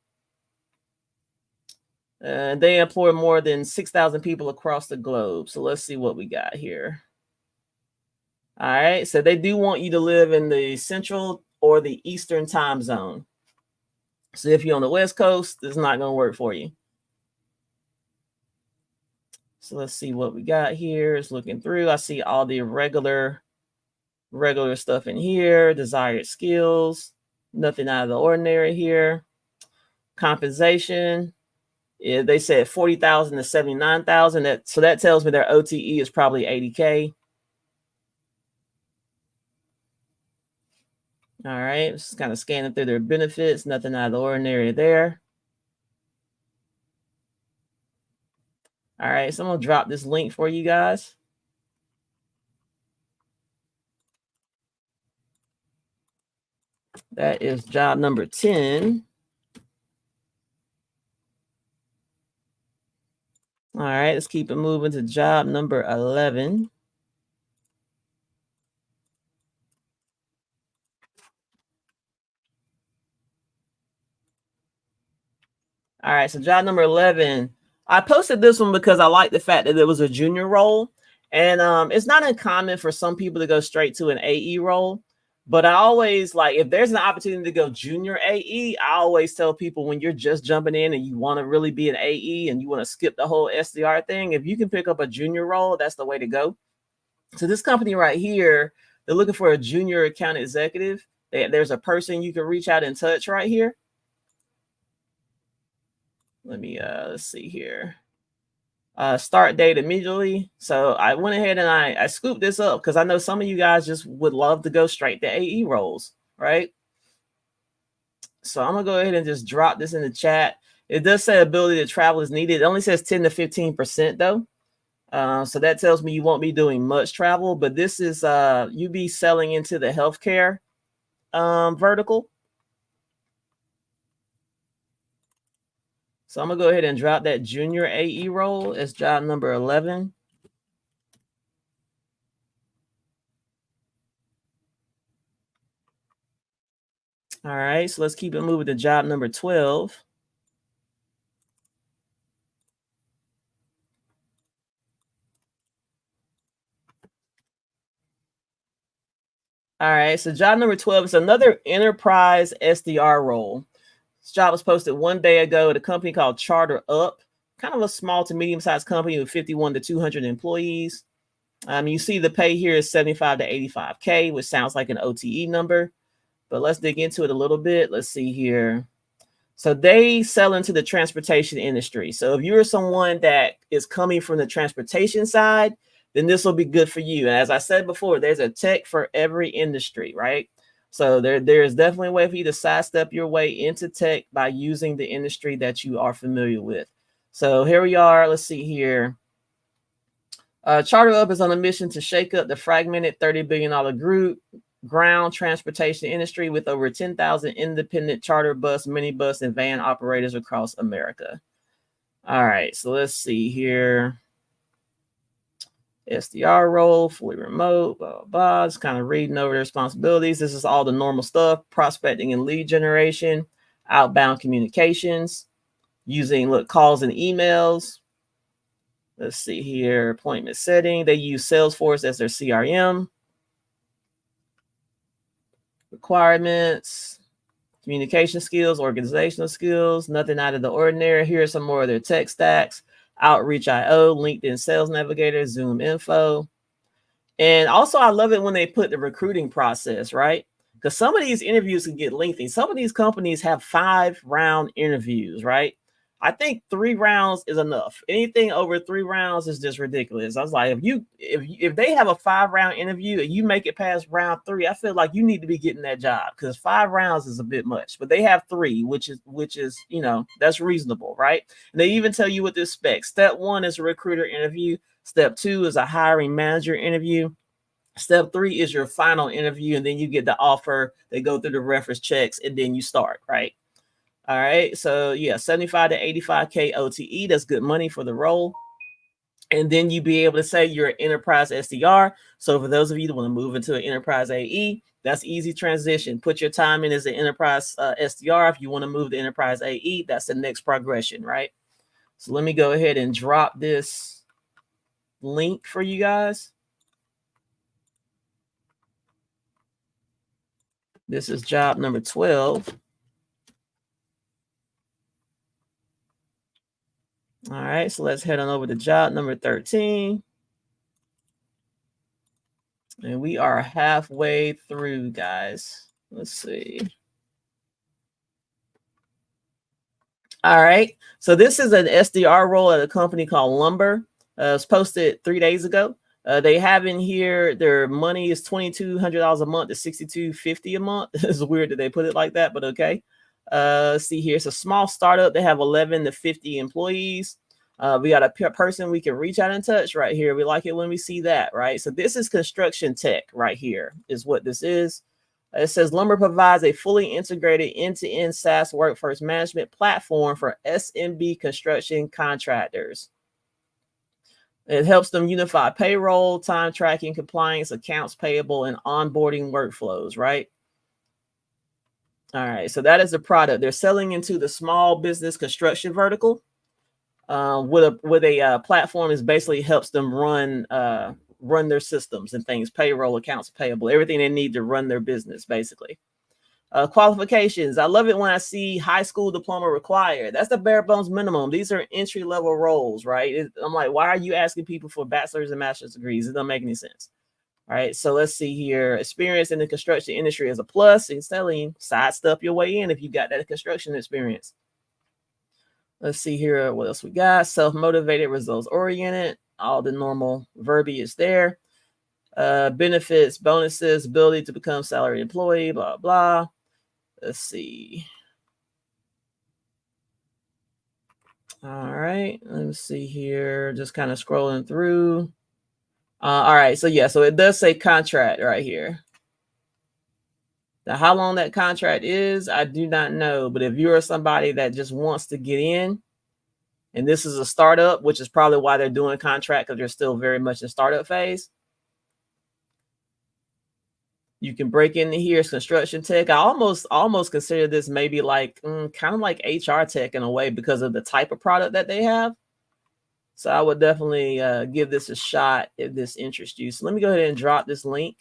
They employ more than 6,000 people across the globe. So let's see what we got here. All right. So they do want you to live in the central or the eastern time zone. So if you're on the West Coast, it's not going to work for you. So let's see what we got here. It's looking through. I see all the regular stuff in here. Desired skills. Nothing out of the ordinary here. Compensation. Yeah, they said 40,000 to 79,000. So that tells me their OTE is probably 80K. All right, just kind of scanning through their benefits. Nothing out of the ordinary there. All right, so I'm gonna drop this link for you guys. That is job number 10. All right, let's keep it moving to job number 11. All right, so job number 11. I posted this one because I like the fact that it was a junior role. And it's not uncommon for some people to go straight to an AE role. But I always like, if there's an opportunity to go junior AE, I always tell people when you're just jumping in and you want to really be an AE and you want to skip the whole SDR thing, if you can pick up a junior role, that's the way to go. So this company right here, they're looking for a junior account executive. There's a person you can reach out and touch right here. Let me let's see here. Start date immediately. So I went ahead and I scooped this up because I know some of you guys just would love to go straight to AE roles, right? So I'm gonna go ahead and just drop this in the chat. It does say ability to travel is needed. It only says 10 to 15% though. So that tells me you won't be doing much travel, but this is you be selling into the healthcare vertical. So I'm gonna go ahead and drop that junior AE role as job number 11. All right, so let's keep it moving to job number 12. All right, so job number 12 is another enterprise SDR role. This job was posted 1 day ago at a company called Charter Up, kind of a small to medium-sized company with 51 to 200 employees. You see the pay here is 75 to 85K, which sounds like an OTE number. But let's dig into it a little bit. Let's see here. So they sell into the transportation industry. So if you're someone that is coming from the transportation side, then this will be good for you. And as I said before, there's a tech for every industry, right? So there's definitely a way for you to sidestep your way into tech by using the industry that you are familiar with. So here we are. Let's see here. Charter Up is on a mission to shake up the fragmented $30 billion ground transportation industry with over 10,000 independent charter bus, minibus, and van operators across America. All right, so let's see here. SDR role, fully remote, blah, blah, blah. Just kind of reading over the responsibilities. This is all the normal stuff: prospecting and lead generation, outbound communications, using calls and emails. Let's see here, appointment setting. They use Salesforce as their CRM. Requirements, communication skills, organizational skills, nothing out of the ordinary. Here are some more of their tech stacks: Outreach.io, LinkedIn Sales Navigator, Zoom Info. And also, I love it when they put the recruiting process, right? Because some of these interviews can get lengthy. Some of these companies have 5-round interviews, right? I think 3 rounds is enough. Anything over 3 rounds is just ridiculous. I was like, if they have a 5-round interview and you make it past round 3, I feel like you need to be getting that job, because 5 rounds is a bit much. But they have 3, which is that's reasonable, right? And they even tell you what to expect. Step 1 is a recruiter interview. Step 2 is a hiring manager interview. Step 3 is your final interview, and then you get the offer. They go through the reference checks, and then you start, right? All right. So yeah, 75 to 85K OTE. That's good money for the role. And then you be able to say you're an enterprise SDR. So for those of you that want to move into an enterprise AE, that's easy transition. Put your time in as an enterprise SDR. If you want to move to enterprise AE, that's the next progression, right? So let me go ahead and drop this link for you guys. This is job number 12. All right, so let's head on over to job number 13. And we are halfway through, guys. Let's see. All right. So this is an SDR role at a company called Lumber. It was posted 3 days ago. They have in here their money is $2,200 a month to $6,250 a month. It's weird that they put it like that, but okay. Let's see here. It's a small startup. They have 11 to 50 employees. We got a person we can reach out and touch right here. We like it when we see that, right? So this is construction tech right here is what this is. It says Lumber provides a fully integrated end-to-end SaaS workforce management platform for SMB construction contractors. It helps them unify payroll, time tracking, compliance, accounts payable, and onboarding workflows, right? All right, so that is the product. They're selling into the small business construction vertical. With a platform is basically helps them run their systems and things, payroll, accounts payable, everything they need to run their business, basically. Qualifications. I love it when I see high school diploma required. That's the bare bones minimum. These are entry level roles, right? I'm like, why are you asking people for bachelor's and master's degrees? It doesn't make any sense. All right, so let's see here. Experience in the construction industry is a plus. In selling, sidestep your way in if you got that construction experience. Let's see here. What else we got? Self-motivated, results-oriented. All the normal verbiage there. Benefits, bonuses, ability to become salaried employee, blah, blah. Let's see. All right. Let's see here. Just kind of scrolling through. All right. So, yeah. So it does say contract right here. Now, how long that contract is, I do not know. But if you're somebody that just wants to get in, and this is a startup, which is probably why they're doing contract, because they're still very much in startup phase. You can break into here. It's construction tech. I almost consider this maybe like kind of like HR tech in a way because of the type of product that they have. So I would definitely give this a shot if this interests you. So let me go ahead and drop this link.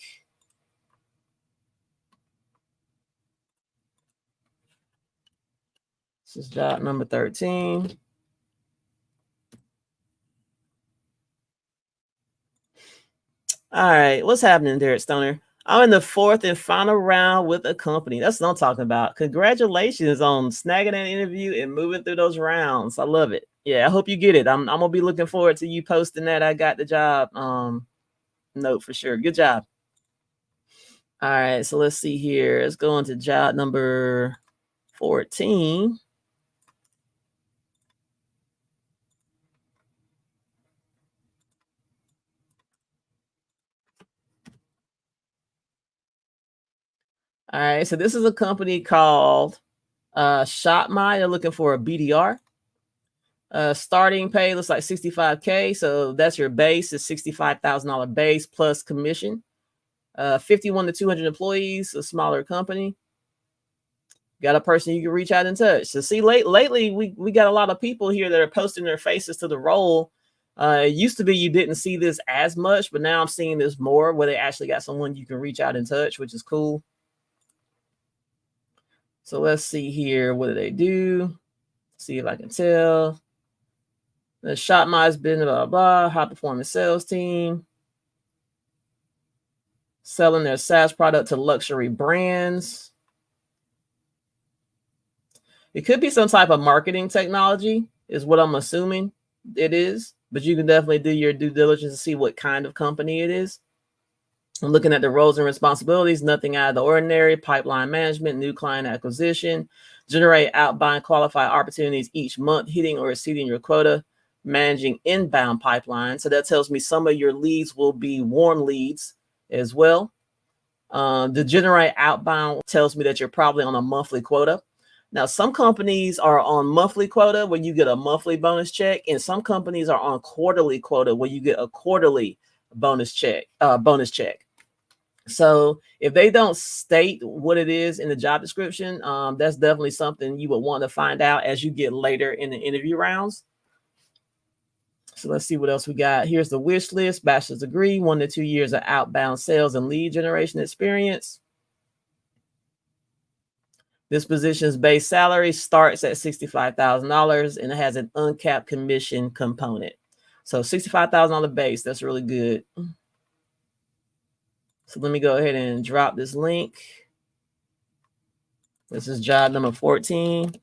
This is job number 13. All right, what's happening there, Stoner? I'm in the 4th and final round with a company. That's what I'm talking about. Congratulations on snagging that interview and moving through those rounds. I love it. Yeah, I hope you get it. I'm gonna be looking forward to you posting that I got the job note for sure. Good job. All right, so let's see here. Let's go into job number 14. All right, so this is a company called ShopMy. They're looking for a BDR. Starting pay looks like 65K. So that's your base is $65,000 base plus commission. 51 to 200 employees, a smaller company. Got a person you can reach out and touch. So see, lately we got a lot of people here that are posting their faces to the role. It used to be you didn't see this as much, but now I'm seeing this more where they actually got someone you can reach out and touch, which is cool. So let's see here. What do they do? See if I can tell. The ShopMy's been blah, blah, high performance sales team. Selling their SaaS product to luxury brands. It could be some type of marketing technology, is what I'm assuming it is. But you can definitely do your due diligence to see what kind of company it is. I'm looking at the roles and responsibilities, nothing out of the ordinary, pipeline management, new client acquisition, generate outbound qualified opportunities each month, hitting or exceeding your quota, managing inbound pipeline. So that tells me some of your leads will be warm leads as well. The generate outbound tells me that you're probably on a monthly quota. Now, some companies are on monthly quota where you get a monthly bonus check, and some companies are on quarterly quota where you get a quarterly bonus check. So if they don't state what it is in the job description, that's definitely something you would want to find out as you get later in the interview rounds. So let's see what else we got. Here's the wish list: bachelor's degree, 1 to 2 years of outbound sales and lead generation experience. This position's base salary starts at $65,000 and it has an uncapped commission component. So $65,000 base, that's really good. So let me go ahead and drop this link. This is job number 14.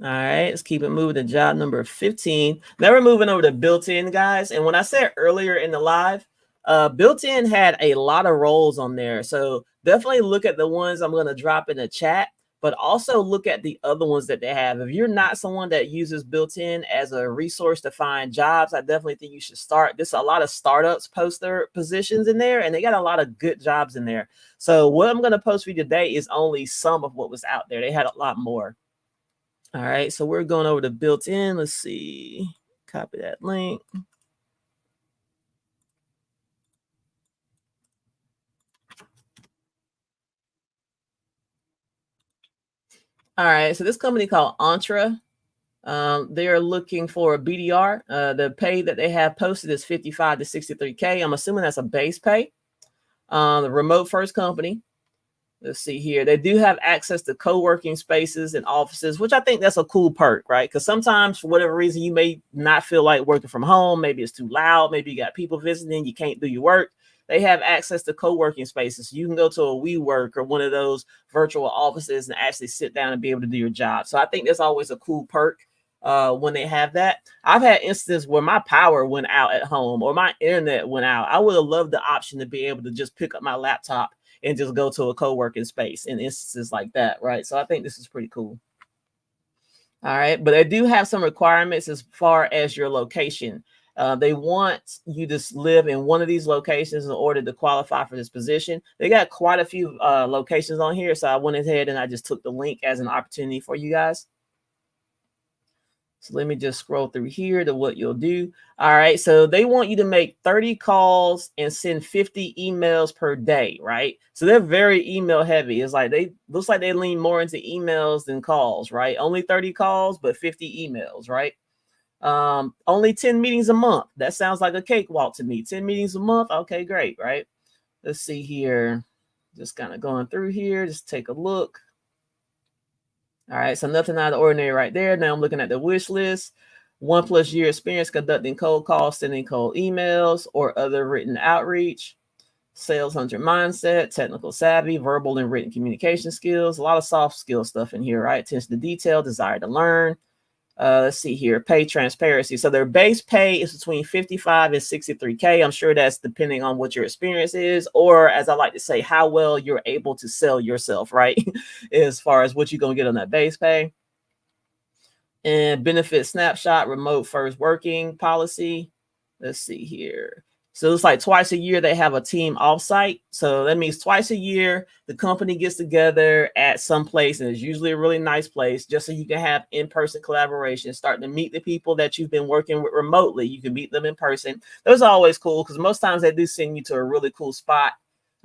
All right, let's keep it moving to job number 15. Now we're moving over to built-in, guys. And when I said earlier in the live, built-in had a lot of roles on there. So definitely look at the ones I'm going to drop in the chat, but also look at the other ones that they have. If you're not someone that uses built-in as a resource to find jobs, I definitely think you should start. There's a lot of startups post their positions in there, and they got a lot of good jobs in there. So what I'm going to post for you today is only some of what was out there. They had a lot more. All right, so we're going over to built-in. Let's see. Copy that link. All right, so this company called Entra, they're looking for a BDR. The pay that they have posted is 55 to 63K. I'm assuming that's a base pay. The remote first company. Let's see here. They do have access to co-working spaces and offices, which I think that's a cool perk, right? Because sometimes for whatever reason, you may not feel like working from home. Maybe it's too loud. Maybe you got people visiting. You can't do your work. They have access to co-working spaces. You can go to a WeWork or one of those virtual offices and actually sit down and be able to do your job. So I think that's always a cool perk when they have that. I've had instances where my power went out at home or my internet went out. I would have loved the option to be able to just pick up my laptop and just go to a co-working space in instances like that, right? So I think this is pretty cool. All right, but they do have some requirements as far as your location. They want you to live in one of these locations in order to qualify for this position. They got quite a few locations on here, so I went ahead and I just took the link as an opportunity for you guys. So let me just scroll through here to what you'll do. All right. So they want you to make 30 calls and send 50 emails per day, right? So they're very email heavy. It's like looks like they lean more into emails than calls, right? Only 30 calls, but 50 emails, right? Only 10 meetings a month. That sounds like a cakewalk to me. 10 meetings a month. Okay, great, right? Let's see here. Just kind of going through here. Just take a look. All right, so nothing out of the ordinary right there. Now I'm looking at the wish list. 1+ year experience conducting cold calls, sending cold emails, or other written outreach. Sales hunter mindset, technical savvy, verbal and written communication skills. A lot of soft skill stuff in here, right? Attention to detail, desire to learn. Let's see here, pay transparency. So their base pay is between 55 and 63K. I'm sure that's depending on what your experience is, or as I like to say, how well you're able to sell yourself, right? As far as what you're going to get on that base pay. And benefit snapshot, remote first working policy. Let's see here. So it's like twice a year they have a team offsite. So that means twice a year the company gets together at some place, and it's usually a really nice place, just so you can have in-person collaboration, starting to meet the people that you've been working with remotely. You can meet them in person. Those are always cool because most times they do send you to a really cool spot.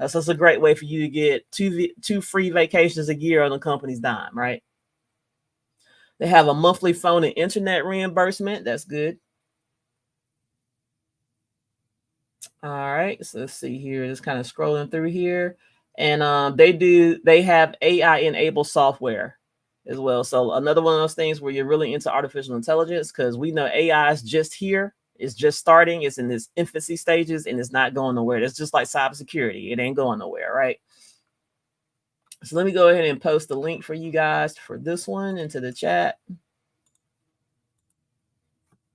So it's a great way for you to get two free vacations a year on the company's dime, right? They have a monthly phone and internet reimbursement. That's good. All right, so let's see here. Just kind of scrolling through here, and they have AI enabled software as well. So another one of those things where you're really into artificial intelligence, because we know AI is just here, it's just starting, it's in its infancy stages, and it's not going nowhere. It's just like cybersecurity; it ain't going nowhere, right? So let me go ahead and post the link for you guys for this one into the chat.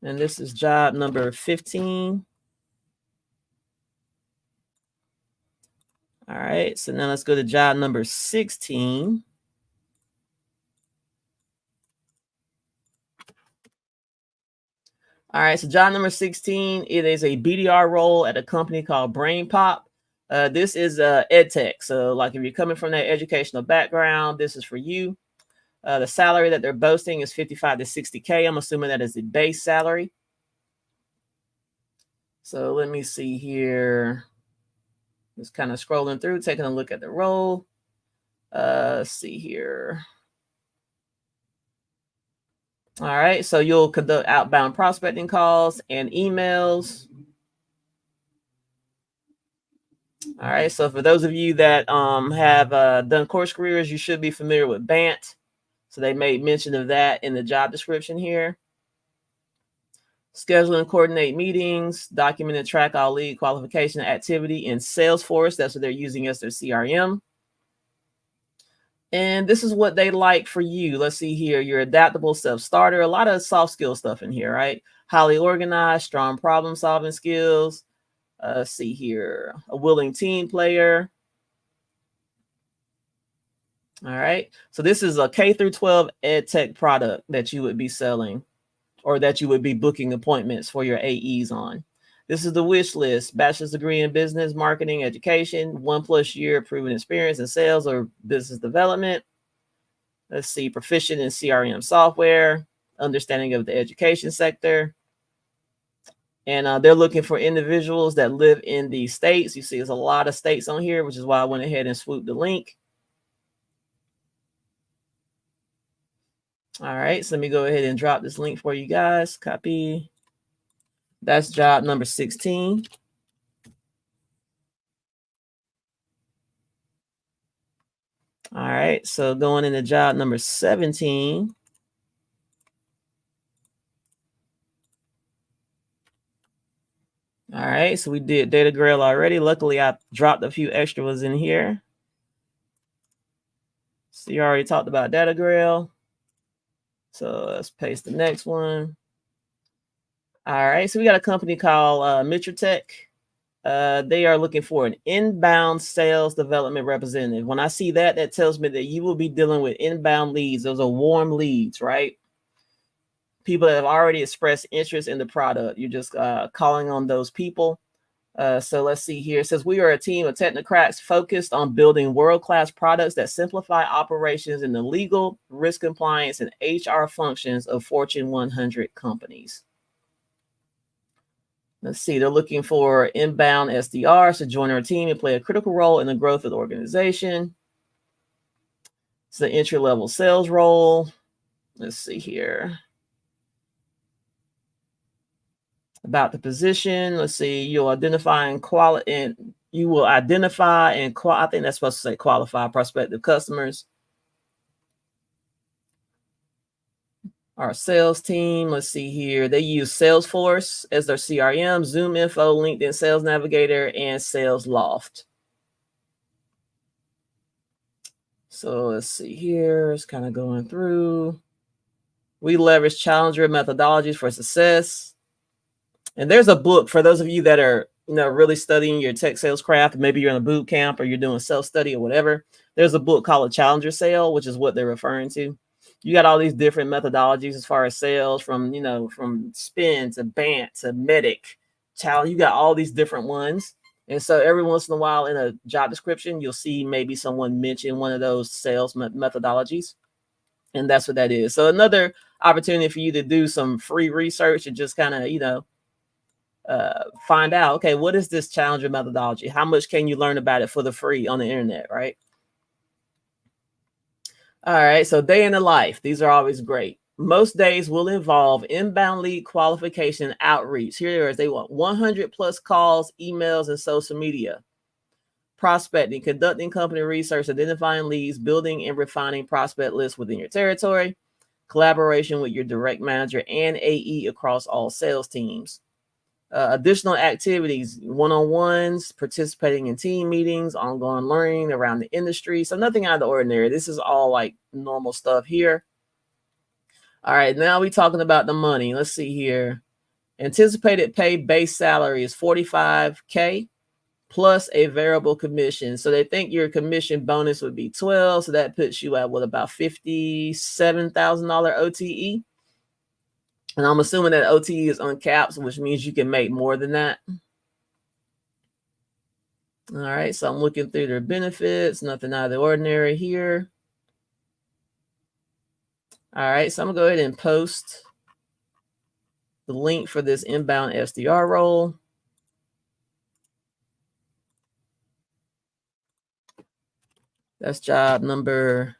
And this is job number 15. All right, so now let's go to job number 16. All right, so job number 16, it is a BDR role at a company called Brain Pop. This is ed tech. So like if you're coming from that educational background, this is for you. The salary that they're boasting is 55 to 60K. I'm assuming that is the base salary. So let me see here. Just kind of scrolling through, taking a look at the role. Let's see here. All right, so you'll conduct outbound prospecting calls and emails. All right, so for those of you that have done course careers, you should be familiar with BANT. So they made mention of that in the job description here. Schedule and coordinate meetings, document and track all lead qualification activity in Salesforce. That's what they're using as their CRM. And this is what they like for you. Let's see here. You're adaptable, self-starter, a lot of soft skill stuff in here, right? Highly organized, strong problem solving skills. Let's see here. A willing team player. All right. So this is a K through 12 ed tech product that you would be selling or that you would be booking appointments for your AEs on. This is the wish list: bachelor's degree in business, marketing, education, 1+ year proven experience in sales or business development. Let's see, proficient in CRM software, understanding of the education sector. And they're looking for individuals that live in the states. You see, there's a lot of states on here, which is why I went ahead and swooped the link. All right, so let me go ahead and drop this link for you guys. Copy. That's job number 16. All right, so going into job number 17. All right, so we did data grill already. Luckily, I dropped a few extra ones in here. So you already talked about data grill. So let's paste the next one. All right, so we got a company called Mitratech. They are looking for an inbound sales development representative. When I see that, that tells me that you will be dealing with inbound leads. Those are warm leads, right? People that have already expressed interest in the product. You're just calling on those people. So let's see here. It says we are a team of technocrats focused on building world-class products that simplify operations in the legal, risk compliance, and HR functions of Fortune 100 companies. Let's see. They're looking for inbound SDRs to join our team and play a critical role in the growth of the organization. It's an entry-level sales role. Let's see here. About the position. Let's see. You'll identify and I think that's supposed to say qualify prospective customers. Our sales team. Let's see here. They use Salesforce as their CRM, Zoom Info, LinkedIn Sales Navigator, and Sales Loft. So let's see here. It's kind of going through. We leverage challenger methodologies for success. And there's a book for those of you that are, really studying your tech sales craft. Maybe you're in a boot camp or you're doing self-study or whatever. There's a book called A Challenger Sale, which is what they're referring to. You got all these different methodologies as far as sales, from spin to BANT to medic challenge. You got all these different ones. And so every once in a while in a job description, you'll see maybe someone mention one of those sales methodologies. And that's what that is. So another opportunity for you to do some free research and just kind of, find out, okay, what is this challenger methodology? How much can you learn about it for the free on the internet, right? All right, so day in the life. These are always great. Most days will involve inbound lead qualification outreach. Here it is. They want 100+ calls, emails, and social media. Prospecting, conducting company research, identifying leads, building and refining prospect lists within your territory, collaboration with your direct manager and AE across all sales teams. Additional activities, one-on-ones, participating in team meetings, ongoing learning around the industry. So nothing out of the ordinary. This is all like normal stuff here. All right, now we're talking about the money. Let's see here. Anticipated pay base salary is $45K plus a variable commission. So they think your commission bonus would be 12. So that puts you at what, about $57,000 OTE. And I'm assuming that OTE is uncapped, which means you can make more than that. All right, so I'm looking through their benefits, nothing out of the ordinary here. All right, so I'm gonna go ahead and post the link for this inbound SDR role. That's job number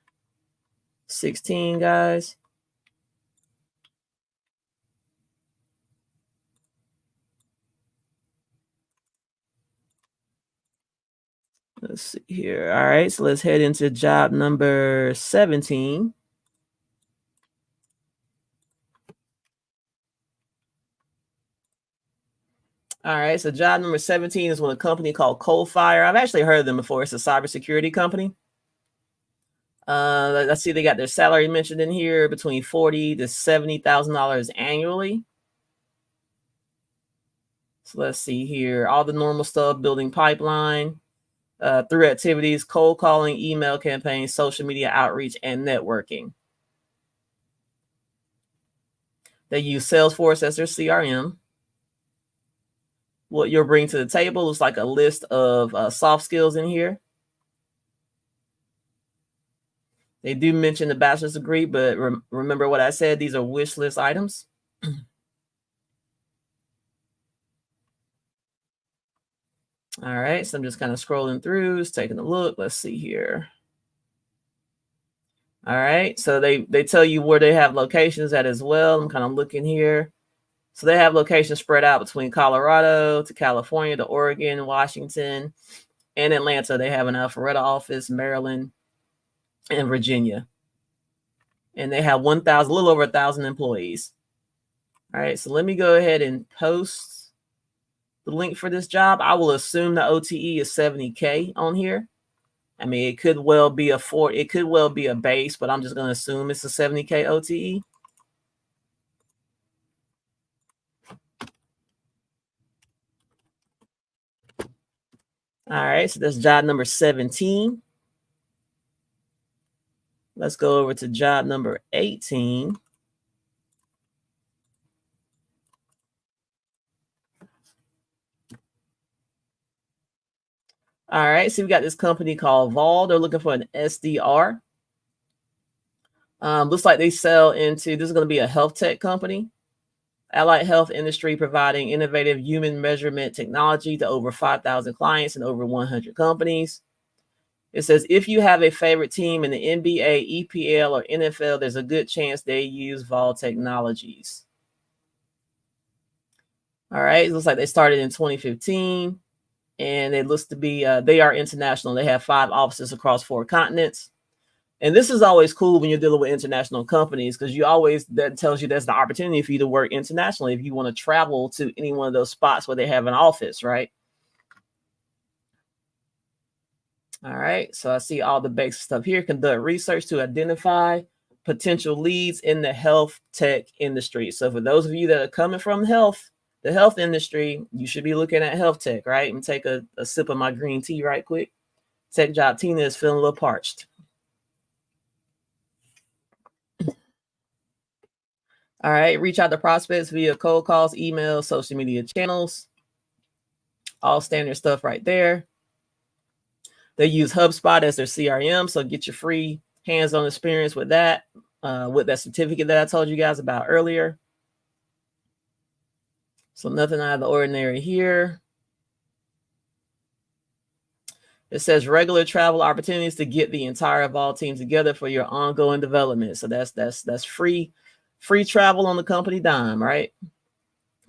16, guys. Let's see here. All right, so let's head into job number 17. All right, so job number 17 is with a company called Coalfire. I've actually heard of them before. It's a cybersecurity company. Let's see, they got their salary mentioned in here between $40,000 to $70,000 annually. So let's see here, all the normal stuff, building pipeline through activities, cold calling, email campaigns, social media outreach, and networking. They use Salesforce as their CRM. What you'll bring to the table is like a list of soft skills in here. They do mention the bachelor's degree, but remember what I said, these are wish list items. All right, so I'm just kind of scrolling through, just taking a look. Let's see here. All right, so they tell you where they have locations at as well. I'm kind of looking here. So they have locations spread out between Colorado to California to Oregon, Washington, and Atlanta. They have an Alpharetta office, Maryland, and Virginia. And they have a little over 1,000 employees. All right, so let me go ahead and post the link for this job. I will assume the OTE is 70K on here. I mean, it could well be a base, but I'm just going to assume it's a 70K OTE. All right, so that's job number 17. Let's go over to job number 18. All right, so we got this company called Vol. They're looking for an SDR. Looks like they sell into, this is going to be a health tech company. Allied health industry providing innovative human measurement technology to over 5,000 clients and over 100 companies. It says, if you have a favorite team in the NBA, EPL, or NFL, there's a good chance they use Vol technologies. All right, it looks like they started in 2015, and it looks to be, they are international. They have 5 offices across 4 continents. And this is always cool when you're dealing with international companies, because that tells you there's the opportunity for you to work internationally if you want to travel to any one of those spots where they have an office, right? All right, so I see all the basic stuff here. Conduct research to identify potential leads in the health tech industry. So for those of you that are coming from the health industry, you should be looking at health tech, right? And take a sip of my green tea right quick. Techjobtina is feeling a little parched. All right, reach out to prospects via cold calls, emails, social media channels. All standard stuff right there. They use HubSpot as their CRM, so get your free hands-on experience with that certificate that I told you guys about earlier. So nothing out of the ordinary here. It says regular travel opportunities to get the entire Evolve team together for your ongoing development. So that's free travel on the company dime, right?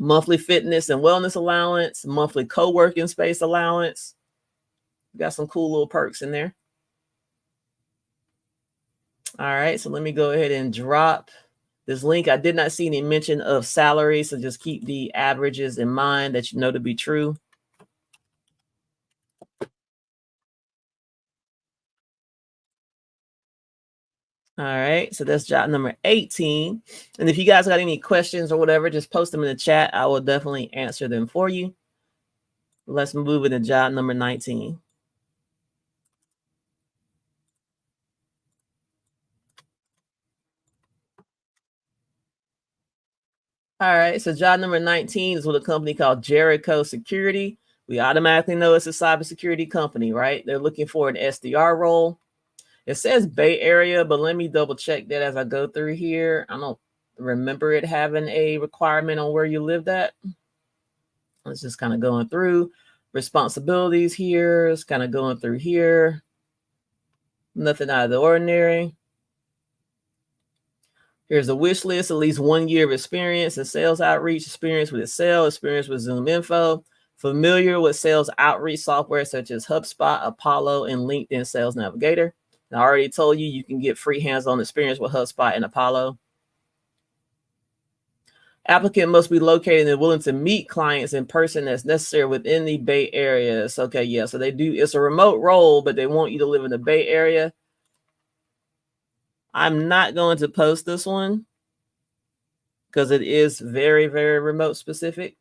Monthly fitness and wellness allowance, monthly co-working space allowance. Got some cool little perks in there. All right, so let me go ahead and drop This link, I did not see any mention of salary, so just keep the averages in mind that you know to be true. All right, so that's job number 18. And if you guys got any questions or whatever, just post them in the chat. I will definitely answer them for you. Let's move into job number 19. All right, so job number 19 is with a company called Jericho Security. We automatically know it's a cybersecurity company, right? They're looking for an SDR role. It says Bay Area, but let me double check that as I go through here. I don't remember it having a requirement on where you lived at. It's just kind of going through responsibilities here. It's kind of going through here. Nothing out of the ordinary. Here's a wish list, at least 1 year of experience in sales outreach, experience with Excel, experience with Zoom Info, familiar with sales outreach software such as HubSpot, Apollo, and LinkedIn Sales Navigator. And I already told you, you can get free hands-on experience with HubSpot and Apollo. Applicant must be located and willing to meet clients in person as necessary within the Bay Area. So, okay, yeah, so they do, it's a remote role, but they want you to live in the Bay Area. I'm not going to post this one because it is very, very remote specific.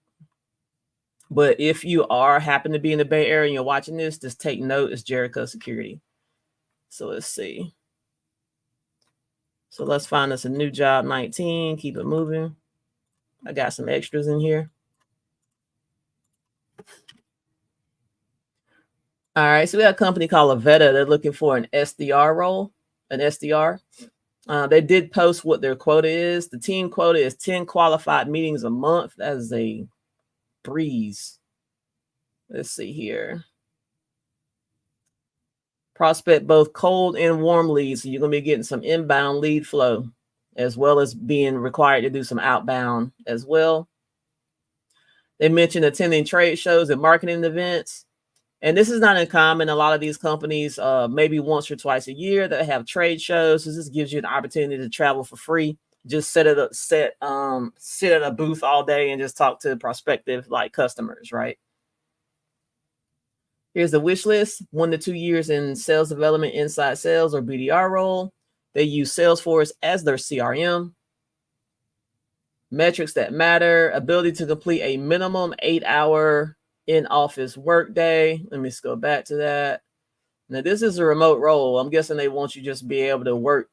But if you are happen to be in the Bay Area and you're watching this, just take note, it's Jericho Security. So let's see. So let's find us a new job 19, keep it moving. I got some extras in here. All right, so we got a company called Avetta. They're looking for an SDR role, an SDR. They did post what their quota is. The team quota is 10 qualified meetings a month. That is a breeze. Let's see here. Prospect both cold and warm leads. So you're going to be getting some inbound lead flow, as well as being required to do some outbound as well. They mentioned attending trade shows and marketing events. And this is not uncommon. A lot of these companies, maybe once or twice a year, that have trade shows. So this gives you an opportunity to travel for free. Just sit at a booth all day and just talk to prospective customers, right? Here's the wish list: 1 to 2 years in sales development, inside sales or BDR role. They use Salesforce as their CRM. Metrics that matter: ability to complete a minimum 8-hour in-office workday. Let me just go back to that. Now, this is a remote role. I'm guessing they want you just be able to work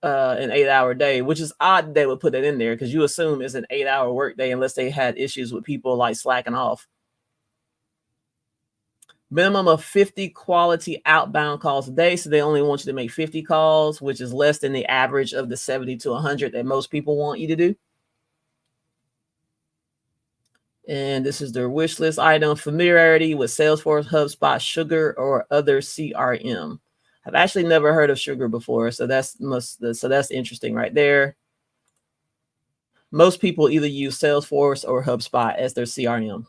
an 8-hour day, which is odd they would put that in there because you assume it's an 8-hour workday unless they had issues with people slacking off. Minimum of 50 quality outbound calls a day. So they only want you to make 50 calls, which is less than the average of the 70 to 100 that most people want you to do. And this is their wish list item: familiarity with Salesforce, HubSpot, Sugar, or other CRM. I've actually never heard of Sugar before, so that's interesting right there. Most people either use Salesforce or HubSpot as their CRM.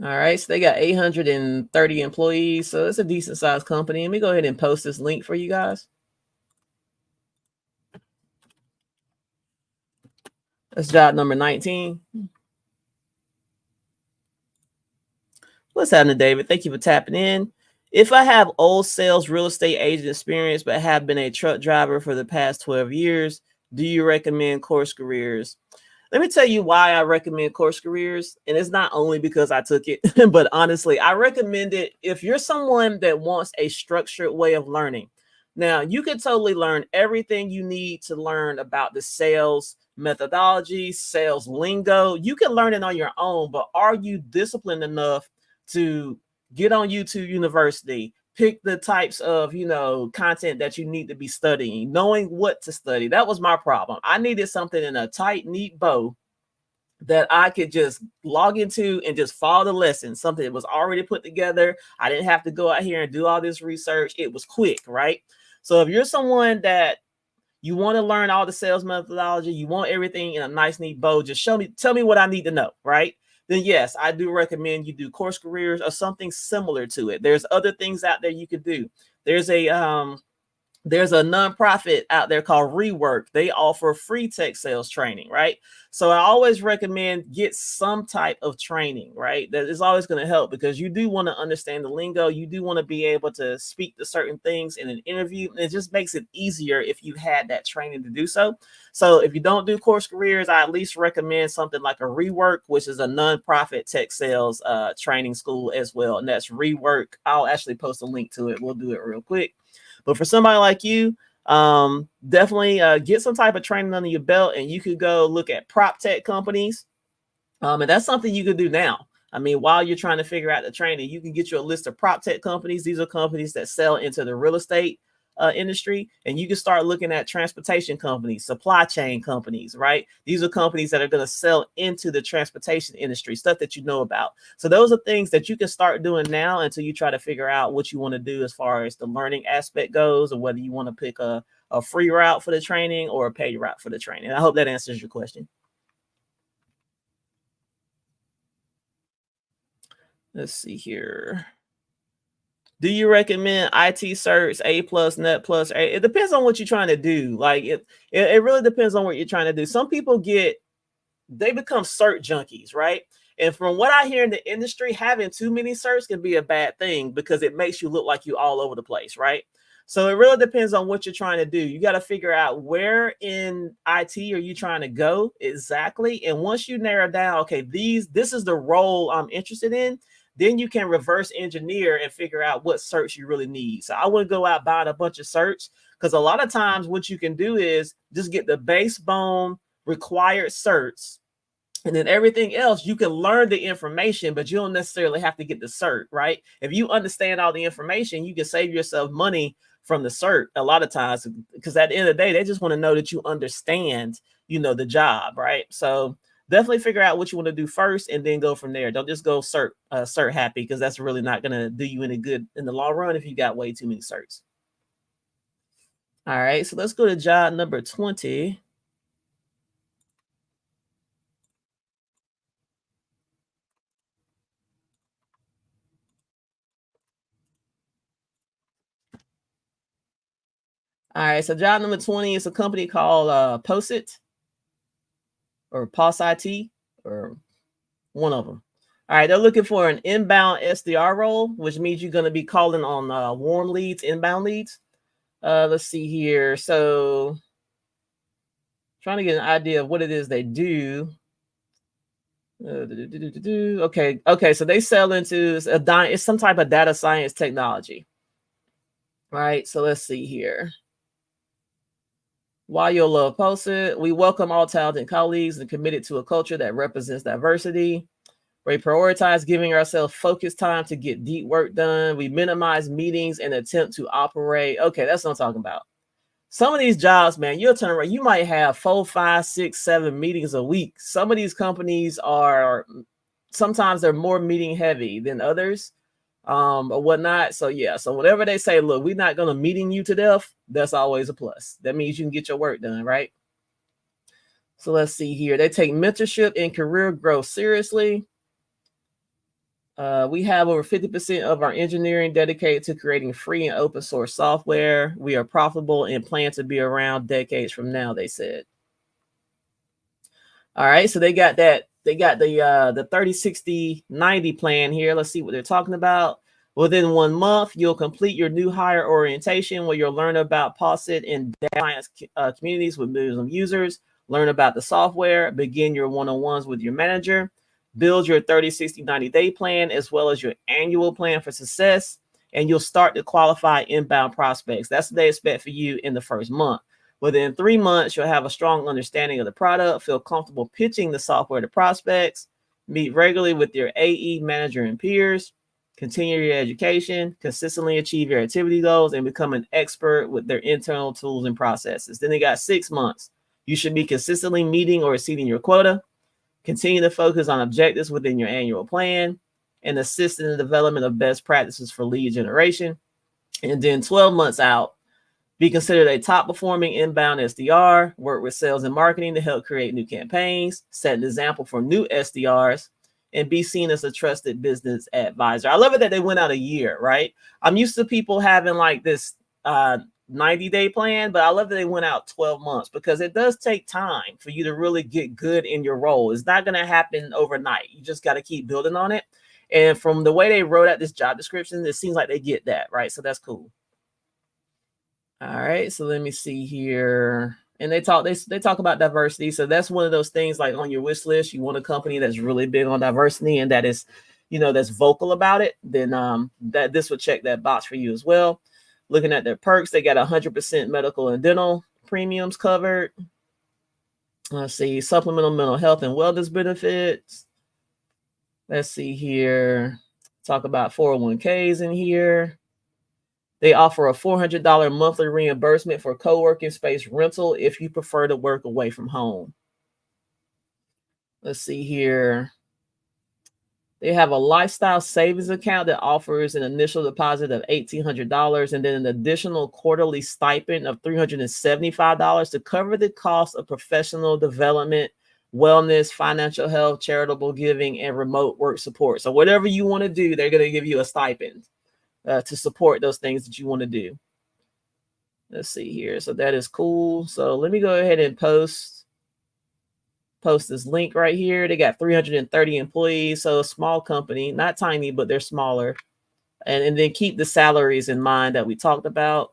All right, so they got 830 employees, so it's a decent sized company. Let me go ahead and post this link for you guys. That's job number 19. What's happening, David? Thank you for tapping in. If I have old sales real estate agent experience, but have been a truck driver for the past 12 years, do you recommend coursecareers? Let me tell you why I recommend coursecareers. And it's not only because I took it, but honestly, I recommend it if you're someone that wants a structured way of learning. Now, you can totally learn everything you need to learn about the sales methodology, sales lingo. You can learn it on your own, but are you disciplined enough to get on YouTube University, pick the types of, content that you need to be studying, knowing what to study? That was my problem. I needed something in a tight, neat bow that I could just log into and just follow the lesson, something that was already put together. I didn't have to go out here and do all this research. It was quick, right? So if you're someone that you want to learn all the sales methodology, you want everything in a nice, neat bow, just tell me what I need to know, right? Then yes, I do recommend you do coursecareers or something similar to it. There's other things out there you could do. There's a there's a nonprofit out there called Rework. They offer free tech sales training, right? So I always recommend get some type of training, right? That is always going to help, because you do want to understand the lingo. You do want to be able to speak to certain things in an interview. It just makes it easier if you had that training to do so. So if you don't do Course Careers, I at least recommend something like a Rework, which is a nonprofit tech sales training school as well. And that's Rework. I'll actually post a link to it. We'll do it real quick. But for somebody like you, definitely get some type of training under your belt, and you could go look at prop tech companies. And that's something you could do now. I mean, while you're trying to figure out the training, you can get you a list of prop tech companies. These are companies that sell into the real estate industry, and you can start looking at transportation companies, supply chain companies, right? These are companies that are going to sell into the transportation industry, stuff that you know about. So those are things that you can start doing now until you try to figure out what you want to do as far as the learning aspect goes, or whether you want to pick a free route for the training or a paid route for the training. I hope that answers your question. Let's see here. Do you recommend IT certs, A plus, Net plus? It depends on what you're trying to do. Like it really depends on what you're trying to do. Some people they become cert junkies, right? And from what I hear in the industry, having too many certs can be a bad thing, because it makes you look like you all over the place, right? So it really depends on what you're trying to do. You got to figure out where in IT are you trying to go exactly. And once you narrow down, okay, this is the role I'm interested in, then you can reverse engineer and figure out what certs you really need. So I wouldn't go out buying a bunch of certs, because a lot of times what you can do is just get the base bone required certs, and then everything else you can learn the information, but you don't necessarily have to get the cert, right? If you understand all the information, you can save yourself money from the cert a lot of times, because at the end of the day, they just want to know that you understand, the job, right? So definitely figure out what you want to do first, and then go from there. Don't just go cert happy, because that's really not going to do you any good in the long run if you got way too many certs. All right, so let's go to job number 20. All right, so job number 20 is a company called Posit or POS IT, or one of them. All right, they're looking for an inbound SDR role, which means you're going to be calling on warm leads, inbound leads. Let's see here. So trying to get an idea of what it is they do. Okay, so they sell into it's some type of data science technology. All right, so let's see here. While you'll love Post-it, we welcome all talented colleagues and committed to a culture that represents diversity. We prioritize giving ourselves focused time to get deep work done. We minimize meetings and attempt to operate. Okay, that's what I'm talking about. Some of these jobs, man, you'll turn around. You might have 4, 5, 6, 7 meetings a week. Some of these companies sometimes they're more meeting heavy than others, or whatnot. So yeah, so whatever they say, look, we're not gonna meeting you to death, that's always a plus. That means you can get your work done, right? So let's see here. They take mentorship and career growth seriously. We have over 50% of our engineering dedicated to creating free and open source software. We are profitable and plan to be around decades from now, they said. All right, so they got that. They got the 30, 60, 90 plan here. Let's see what they're talking about. Within 1 month, you'll complete your new hire orientation, where you'll learn about POSIT and data science communities with millions of users, learn about the software, begin your one-on-ones with your manager, build your 30, 60, 90-day plan, as well as your annual plan for success, and you'll start to qualify inbound prospects. That's what they expect for you in the first month. Within 3 months, you'll have a strong understanding of the product, feel comfortable pitching the software to prospects, meet regularly with your AE manager and peers, continue your education, consistently achieve your activity goals, and become an expert with their internal tools and processes. Then they got 6 months. You should be consistently meeting or exceeding your quota, continue to focus on objectives within your annual plan, and assist in the development of best practices for lead generation. And then 12 months out, be considered a top performing inbound SDR, work with sales and marketing to help create new campaigns, set an example for new SDRs, and be seen as a trusted business advisor. I love it that they went out a year, right? I'm used to people having like this 90-day plan, but I love that they went out 12 months because it does take time for you to really get good in your role. It's not going to happen overnight. You just got to keep building on it. And from the way they wrote out this job description, it seems like they get that, right? So that's cool. All right, so let me see here. And they talk about diversity. So that's one of those things like on your wish list. You want a company that's really big on diversity and that is, that's vocal about it. Then that this would check that box for you as well. Looking at their perks, they got 100% medical and dental premiums covered. Let's see, supplemental mental health and wellness benefits. Let's see here. Talk about 401ks in here. They offer a $400 monthly reimbursement for co-working space rental if you prefer to work away from home. Let's see here. They have a lifestyle savings account that offers an initial deposit of $1,800 and then an additional quarterly stipend of $375 to cover the cost of professional development, wellness, financial health, charitable giving, and remote work support. So whatever you want to do, they're going to give you a stipend to support those things that you want to do. Let's see here. So that is cool. So let me go ahead and post this link right here. They got 330 employees. So a small company, not tiny, but they're smaller. And then keep the salaries in mind that we talked about.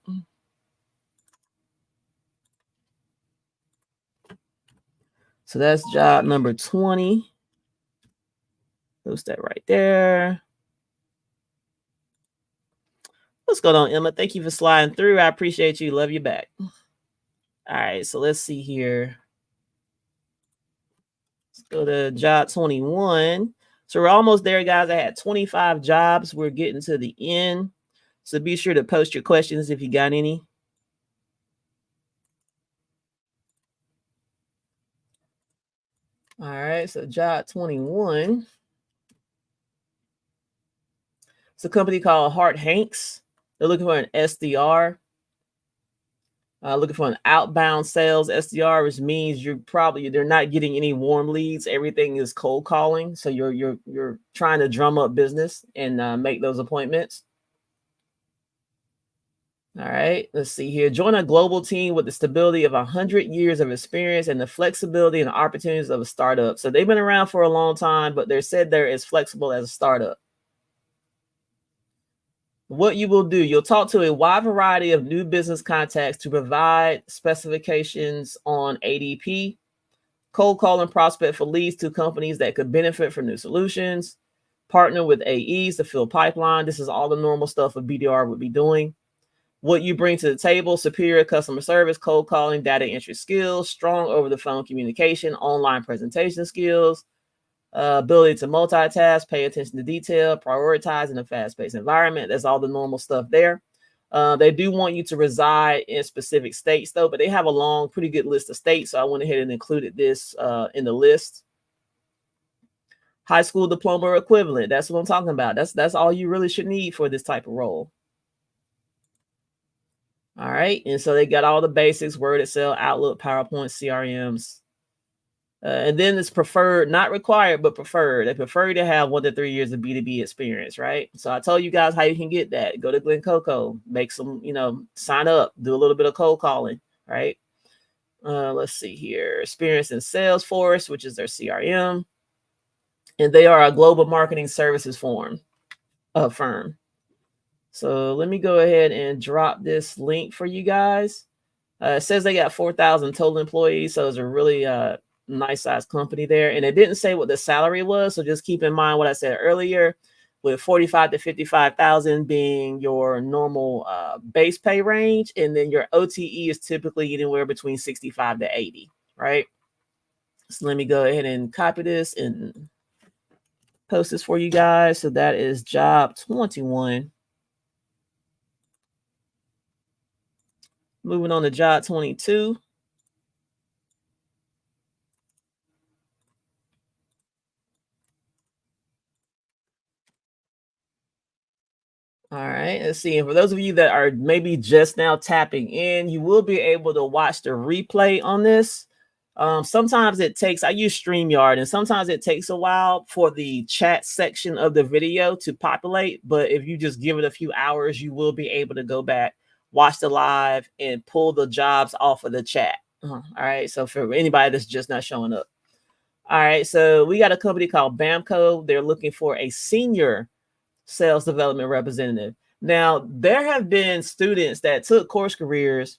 So that's job number 20. Post that right there. What's going on, Emma? Thank you for sliding through. I appreciate you. Love you back. All right, so let's see here. Let's go to job 21. So we're almost there, guys. I had 25 jobs. We're getting to the end. So be sure to post your questions if you got any. All right, so job 21. It's a company called Hart Hanks. They're looking for an SDR. Looking for an outbound sales SDR, which means they're not getting any warm leads. Everything is cold calling. So you're trying to drum up business and make those appointments. All right, let's see here. Join a global team with the stability of 100 years of experience and the flexibility and opportunities of a startup. So they've been around for a long time, but they're said they're as flexible as a startup. What you will do, you'll talk to a wide variety of new business contacts to provide specifications on ADP, cold call and prospect for leads to companies that could benefit from new solutions, partner with AEs to fill pipeline. This is all the normal stuff a BDR would be doing. What you bring to the table: superior customer service, cold calling, data entry skills, strong over-the-phone communication, online presentation skills, ability to multitask, pay attention to detail, prioritize in a fast-paced environment. That's all the normal stuff there. They do want you to reside in specific states, though, but they have a long, pretty good list of states. So I went ahead and included this in the list. High school diploma or equivalent. That's what I'm talking about. That's all you really should need for this type of role. All right. And so they got all the basics: Word, Excel, Outlook, PowerPoint, CRMs. And then it's preferred, not required, but preferred. They prefer to have 1 to 3 years of B2B experience, right? So I told you guys how you can get that. Go to Glencoco, make some, sign up, do a little bit of cold calling, right? Let's see here. Experience in Salesforce, which is their CRM. And they are a global marketing services firm. So let me go ahead and drop this link for you guys. It says they got 4,000 total employees. So it's a really nice size company there. And it didn't say what the salary was. So just keep in mind what I said earlier, with 45 to 55,000 being your normal base pay range. And then your OTE is typically anywhere between 65 to 80, right? So let me go ahead and copy this and post this for you guys. So that is job 21. Moving on to job 22. All right, let's see. And for those of you that are maybe just now tapping in, you will be able to watch the replay on this. Sometimes it takes, I use StreamYard, and sometimes it takes a while for the chat section of the video to populate. But if you just give it a few hours, you will be able to go back, watch the live, and pull the jobs off of the chat. All right. So for anybody that's just not showing up. All right. So we got a company called Bamco. They're looking for a senior sales development representative. Now, there have been students that took course careers,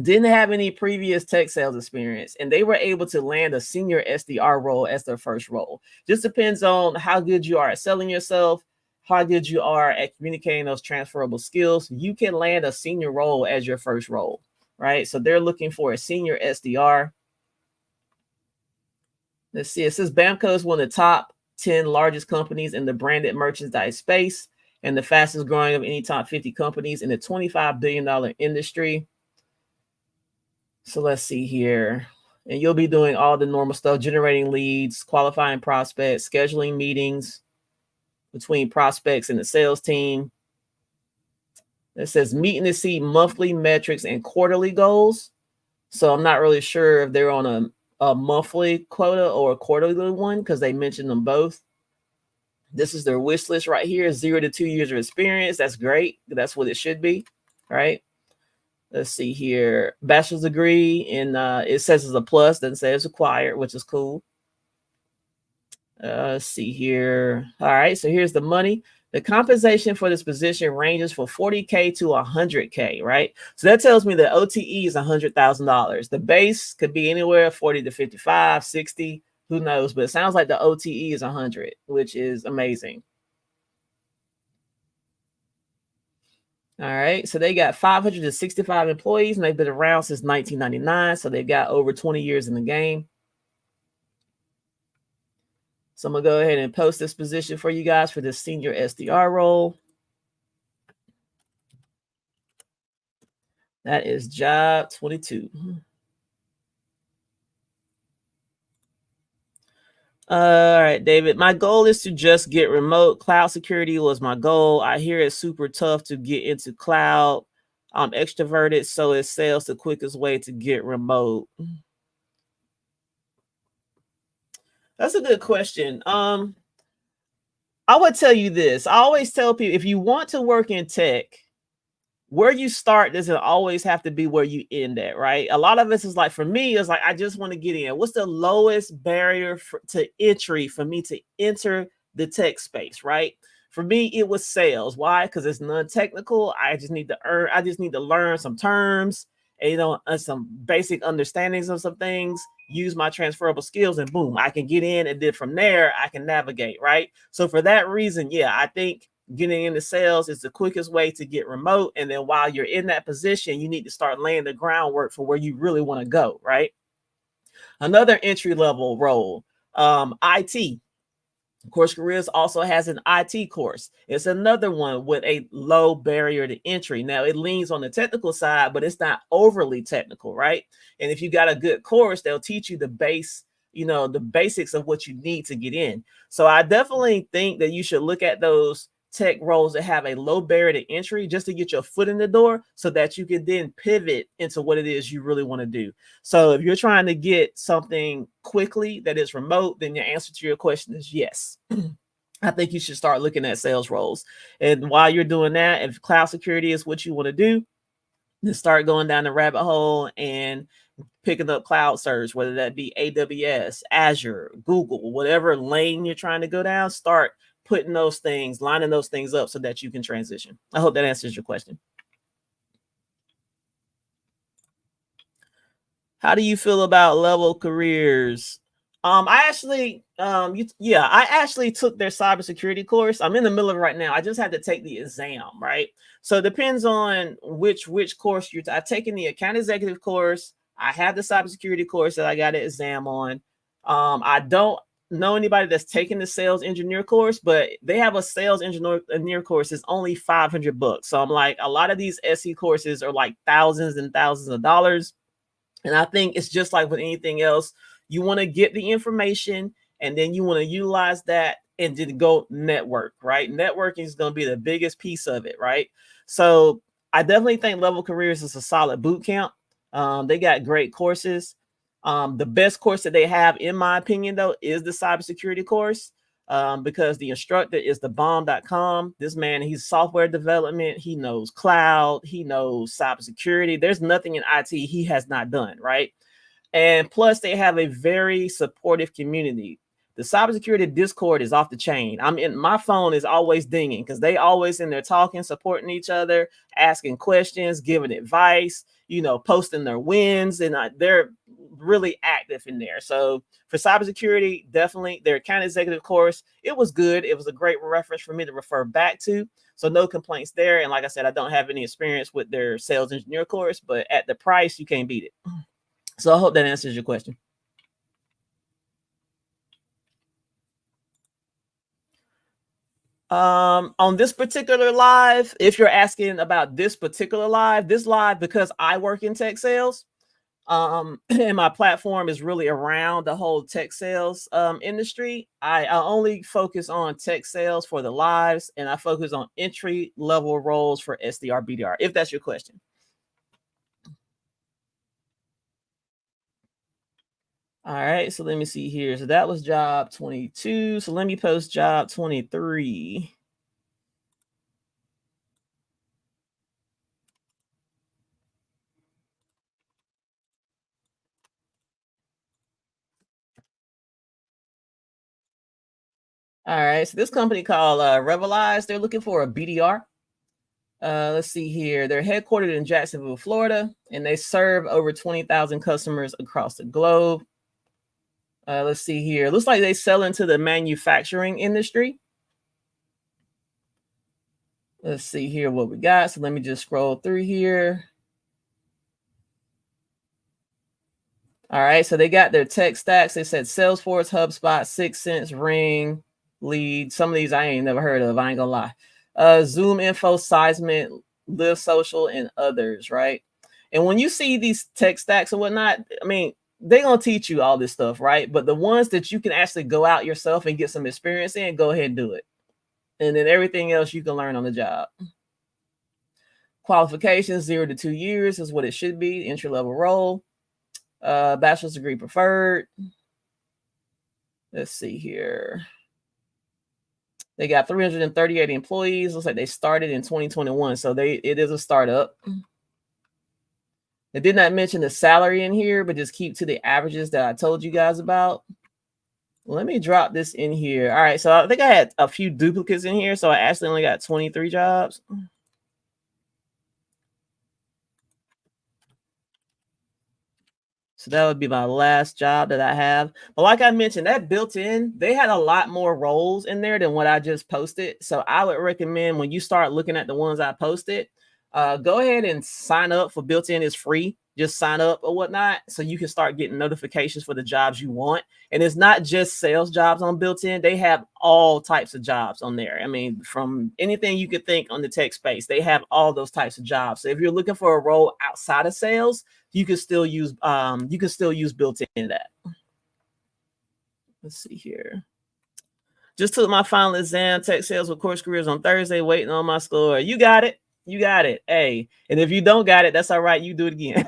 didn't have any previous tech sales experience, and they were able to land a senior SDR role as their first role. Just depends on how good you are at selling yourself, how good you are at communicating those transferable skills. You can land a senior role as your first role, right? So they're looking for a senior SDR. Let's see. It says Bamco is one of the top 10 largest companies in the branded merchandise space and the fastest growing of any top 50 companies in the $25 billion industry. So let's see here. And you'll be doing all the normal stuff, generating leads, qualifying prospects, scheduling meetings between prospects and the sales team. It says meet and exceed monthly metrics and quarterly goals. So I'm not really sure if they're on a monthly quota or a quarterly one because they mentioned them both. This is their wish list right here, 0 to 2 years of experience. That's great. That's what it should be, right? Let's see here. Bachelor's degree, and it says it's a plus, doesn't say it's required, which is cool. Let's see here. All right, so here's the money. The compensation for this position ranges from $40K to $100K, right? So that tells me the OTE is $100,000. The base could be anywhere 40 to 55, 60, who knows? But it sounds like the OTE is 100, which is amazing. All right, so they got 565 employees, and they've been around since 1999, so they've got over 20 years in the game. So I'm going to go ahead and post this position for you guys for this senior SDR role. That is job 22. All right, David. My goal is to just get remote. Cloud security was my goal. I hear it's super tough to get into cloud. I'm extroverted, so it sales the quickest way to get remote. That's a good question. I would tell you this. I always tell people, if you want to work in tech, where you start doesn't always have to be where you end at, right? A lot of this is like, for me, it's like, I just want to get in. What's the lowest barrier to entry for me to enter the tech space, right? For me, it was sales. Why? Because it's non-technical. I just need to learn some terms, and some basic understandings of some things, use my transferable skills, and boom, I can get in, and then from there, I can navigate, right? So for that reason, yeah, I think getting into sales is the quickest way to get remote. And then while you're in that position, you need to start laying the groundwork for where you really want to go, right? Another entry-level role, IT. Coursecareers also has an IT course. It's another one with a low barrier to entry. Now, it leans on the technical side, but it's not overly technical, right? And if you got a good course, they'll teach you the basics of what you need to get in. So I definitely think that you should look at those tech roles that have a low barrier to entry just to get your foot in the door so that you can then pivot into what it is you really want to do. So if you're trying to get something quickly that is remote, then your answer to your question is yes. I think you should start looking at sales roles. And while you're doing that, if cloud security is what you want to do, then start going down the rabbit hole and picking up cloud search, whether that be AWS, Azure, Google, whatever lane you're trying to go down, start putting those things, lining those things up so that you can transition. I hope that answers your question. How do you feel about level careers? I actually took their cybersecurity course. I'm in the middle of it right now. I just had to take the exam, right? So it depends on which course I've taken the account executive course. I have the cybersecurity course that I got an exam on. I don't know anybody that's taken the sales engineer course, but they have a sales engineer course that's only $500. So I'm like, a lot of these SE courses are like thousands and thousands of dollars. And I think it's just like with anything else. You want to get the information, and then you want to utilize that and then go network, right? Networking is going to be the biggest piece of it, right? So I definitely think Level Careers is a solid boot camp. They got great courses. The best course that they have, in my opinion, though, is the cybersecurity course. because the instructor is the bomb.com. This man, he's software development. He knows cloud. He knows cybersecurity. There's nothing in IT he has not done, right? And plus, they have a very supportive community. The cybersecurity Discord is off the chain. My phone is always dinging because they always in there talking, supporting each other, asking questions, giving advice, posting their wins, and they're really active in there. So for cybersecurity, definitely their account executive course, it was good. It was a great reference for me to refer back to. So no complaints there. And like I said, I don't have any experience with their sales engineer course, but at the price, you can't beat it. So I hope that answers your question. On this particular live, if you're asking about this particular live, because I work in tech sales, and my platform is really around the whole tech sales industry, I only focus on tech sales for the lives, and I focus on entry level roles for SDR BDR, if that's your question. All right, so let me see here. So that was job 22. So let me post job 23. All right, so this company called RepVue, they're looking for a BDR. Let's see here. They're headquartered in Jacksonville, Florida, and they serve over 20,000 customers across the globe. Let's see here. Looks like they sell into the manufacturing industry. Let's see here what we got. So let me just scroll through here. All right, so they got their tech stacks. They said Salesforce, HubSpot, 6sense, Ring, Lead. Some of these I ain't never heard of. I ain't gonna lie. Zoom Info, Seismic, Live Social, and others, right? And when you see these tech stacks and whatnot, I mean, they're gonna teach you all this stuff, right? But the ones that you can actually go out yourself and get some experience in, go ahead and do it. And then everything else you can learn on the job. Qualifications 0 to 2 years is what it should be. Entry level role. Bachelor's degree preferred. Let's see here. They got 338 employees. Looks like they started in 2021. So it is a startup. They did not mention the salary in here, but just keep to the averages that I told you guys about. Let me drop this in here. All right. So I think I had a few duplicates in here. So I actually only got 23 jobs. So that would be my last job that I have. But like I mentioned, that built in, they had a lot more roles in there than what I just posted. So I would recommend when you start looking at the ones I posted, go ahead and sign up for built-in. It's free. Just sign up or whatnot so you can start getting notifications for the jobs you want. And it's not just sales jobs on built-in. They have all types of jobs on there. I mean, from anything you could think on the tech space, they have all those types of jobs. So if you're looking for a role outside of sales, you can still use built-in that. Let's see here. Just took my final exam, tech sales with course careers on Thursday, waiting on my score. You got it. You got it. Hey, and if you don't got it, that's all right. You do it again.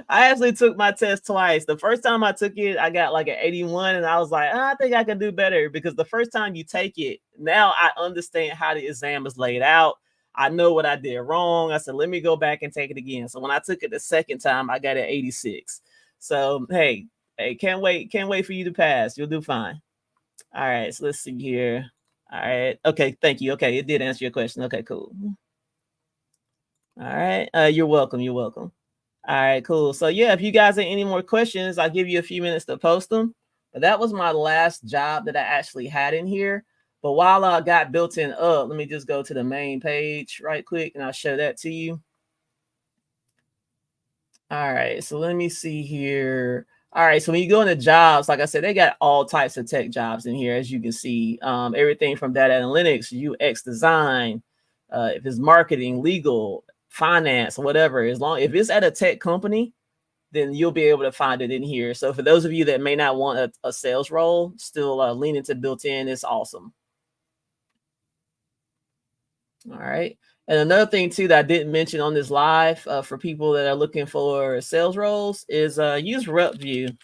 I actually took my test twice. The first time I took it, I got like an 81, and I was like, I think I can do better, because the first time you take it, now I understand how the exam is laid out. I know what I did wrong. I said, let me go back and take it again. So when I took it the second time, I got an 86. So hey, can't wait for you to pass. You'll do fine. All right, so let's see here. All right. Okay, thank you. Okay, it did answer your question. Okay, cool. All right. You're welcome. You're welcome. All right, cool. So yeah, if you guys have any more questions, I'll give you a few minutes to post them. But that was my last job that I actually had in here. But while I got built-in up, let me just go to the main page right quick, and I'll show that to you. All right, so let me see here. All right, so when you go into jobs, like I said, they got all types of tech jobs in here, as you can see. Everything from data analytics, UX design, if it's marketing, legal, finance, whatever. If it's at a tech company, then you'll be able to find it in here. So for those of you that may not want a sales role, still lean into built-in. It's awesome. All right. And another thing too that I didn't mention on this live for people that are looking for sales roles is use RepVue.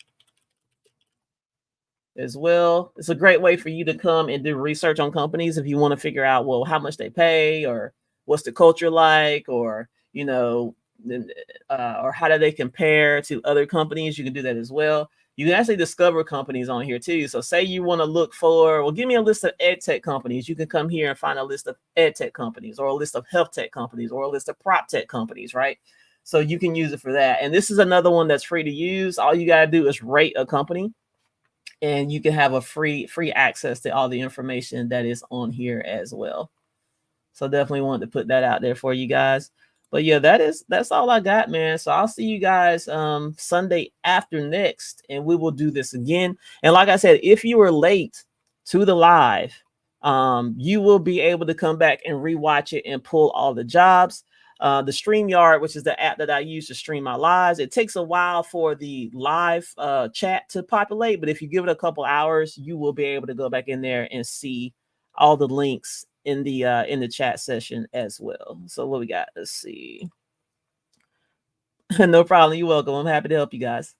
as well. It's a great way for you to come and do research on companies if you want to figure out, well, how much they pay, or what's the culture like, or, you know, or how do they compare to other companies. You can do that as well. You can actually discover companies on here too. So say you want to look for, well, give me a list of ed tech companies. You can come here and find a list of ed tech companies, or a list of health tech companies, or a list of prop tech companies, right? So you can use it for that. And this is another one that's free to use. All you got to do is rate a company, and you can have a free access to all the information that is on here as well. So definitely wanted to put that out there for you guys. But yeah, that's all I got, man. So I'll see you guys Sunday after next, and we will do this again. And like I said, if you were late to the live, you will be able to come back and rewatch it and pull all the jobs. The StreamYard, which is the app that I use to stream my lives, it takes a while for the live chat to populate, but if you give it a couple hours, you will be able to go back in there and see all the links in the chat session as well. So what we got? Let's see. No problem. You're welcome. I'm happy to help you guys.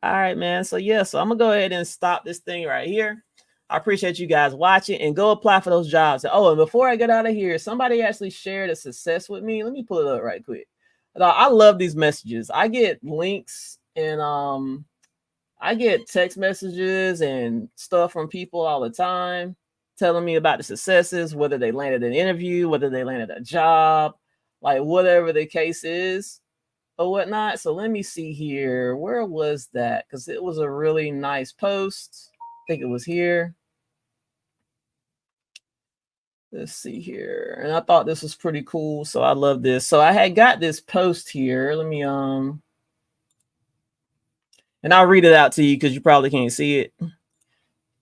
All right, man. So yeah, so I'm gonna go ahead and stop this thing right here. I appreciate you guys watching, and go apply for those jobs. Oh, and before I get out of here, somebody actually shared a success with me. Let me pull it up right quick. I love these messages. I get links, and I get text messages and stuff from people all the time telling me about the successes, whether they landed an interview, whether they landed a job, like whatever the case is or whatnot. So let me see here. Where was that? Because it was a really nice post. I think it was here. Let's see here. And I thought this was pretty cool. So I love this. So I had got this post here. Let me, and I'll read it out to you because you probably can't see it.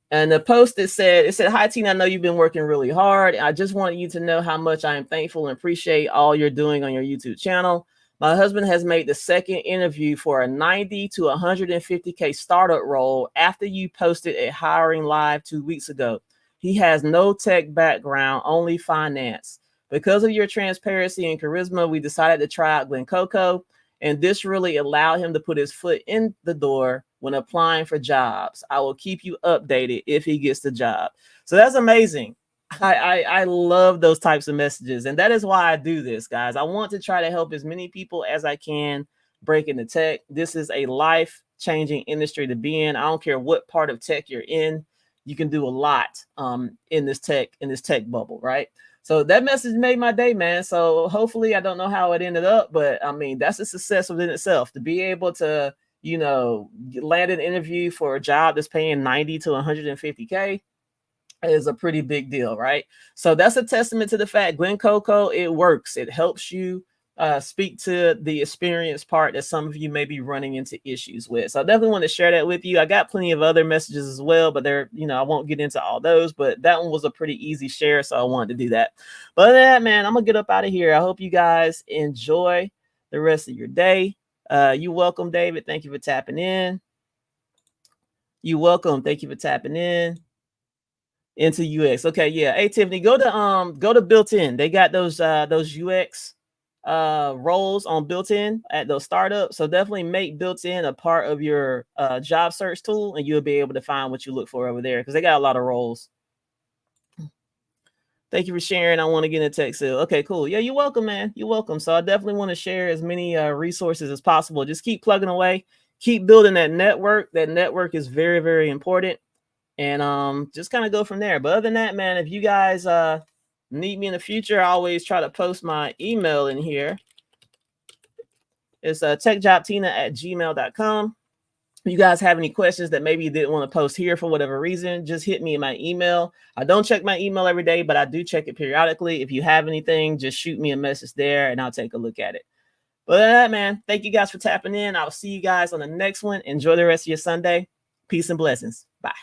And the post it said, "Hi, Tina, I know you've been working really hard. I just want you to know how much I am thankful and appreciate all you're doing on your YouTube channel. My husband has made the second interview for a 90 to 150K startup role after you posted a hiring live 2 weeks ago. He has no tech background, only finance. Because of your transparency and charisma, we decided to try out Glencoco, and this really allowed him to put his foot in the door when applying for jobs. I will keep you updated if he gets the job." So that's amazing. I love those types of messages, and that is why I do this, guys. I want to try to help as many people as I can break into tech. This is a life-changing industry to be in. I don't care what part of tech you're in. You can do a lot in this tech bubble, right? So that message made my day, man. So hopefully, I don't know how it ended up, but I mean, that's a success within itself to be able to, you know, land an interview for a job that's paying 90 to 150K is a pretty big deal, right? So that's a testament to the fact Glencoco, it works. It helps you speak to the experience part that some of you may be running into issues with. So I definitely want to share that with you. I got plenty of other messages as well, but they're, you know, I won't get into all those, but that one was a pretty easy share. So I wanted to do that. But other than that, man, I'm gonna get up out of here. I hope you guys enjoy the rest of your day. You're welcome, David. Thank you for tapping in. You're welcome. Thank you for tapping in. Into UX. Okay, yeah. Hey Tiffany, go to built-in. They got those UX roles on built-in at those startups. So definitely make built-in a part of your job search tool, and you'll be able to find what you look for over there because they got a lot of roles. Thank you for sharing. I want to get into tech sale. Okay, cool. Yeah, you're welcome, man. You're welcome. So I definitely want to share as many resources as possible. Just keep plugging away, keep building that network. That network is very, very important. And just kind of go from there. But other than that, man, if you guys need me in the future, I always try to post my email in here. It's techjobtina@gmail.com. If you guys have any questions that maybe you didn't want to post here for whatever reason, just hit me in my email. I don't check my email every day, but I do check it periodically. If you have anything, just shoot me a message there and I'll take a look at it. But other than that, man, thank you guys for tapping in. I'll see you guys on the next one. Enjoy the rest of your Sunday. Peace and blessings. Bye.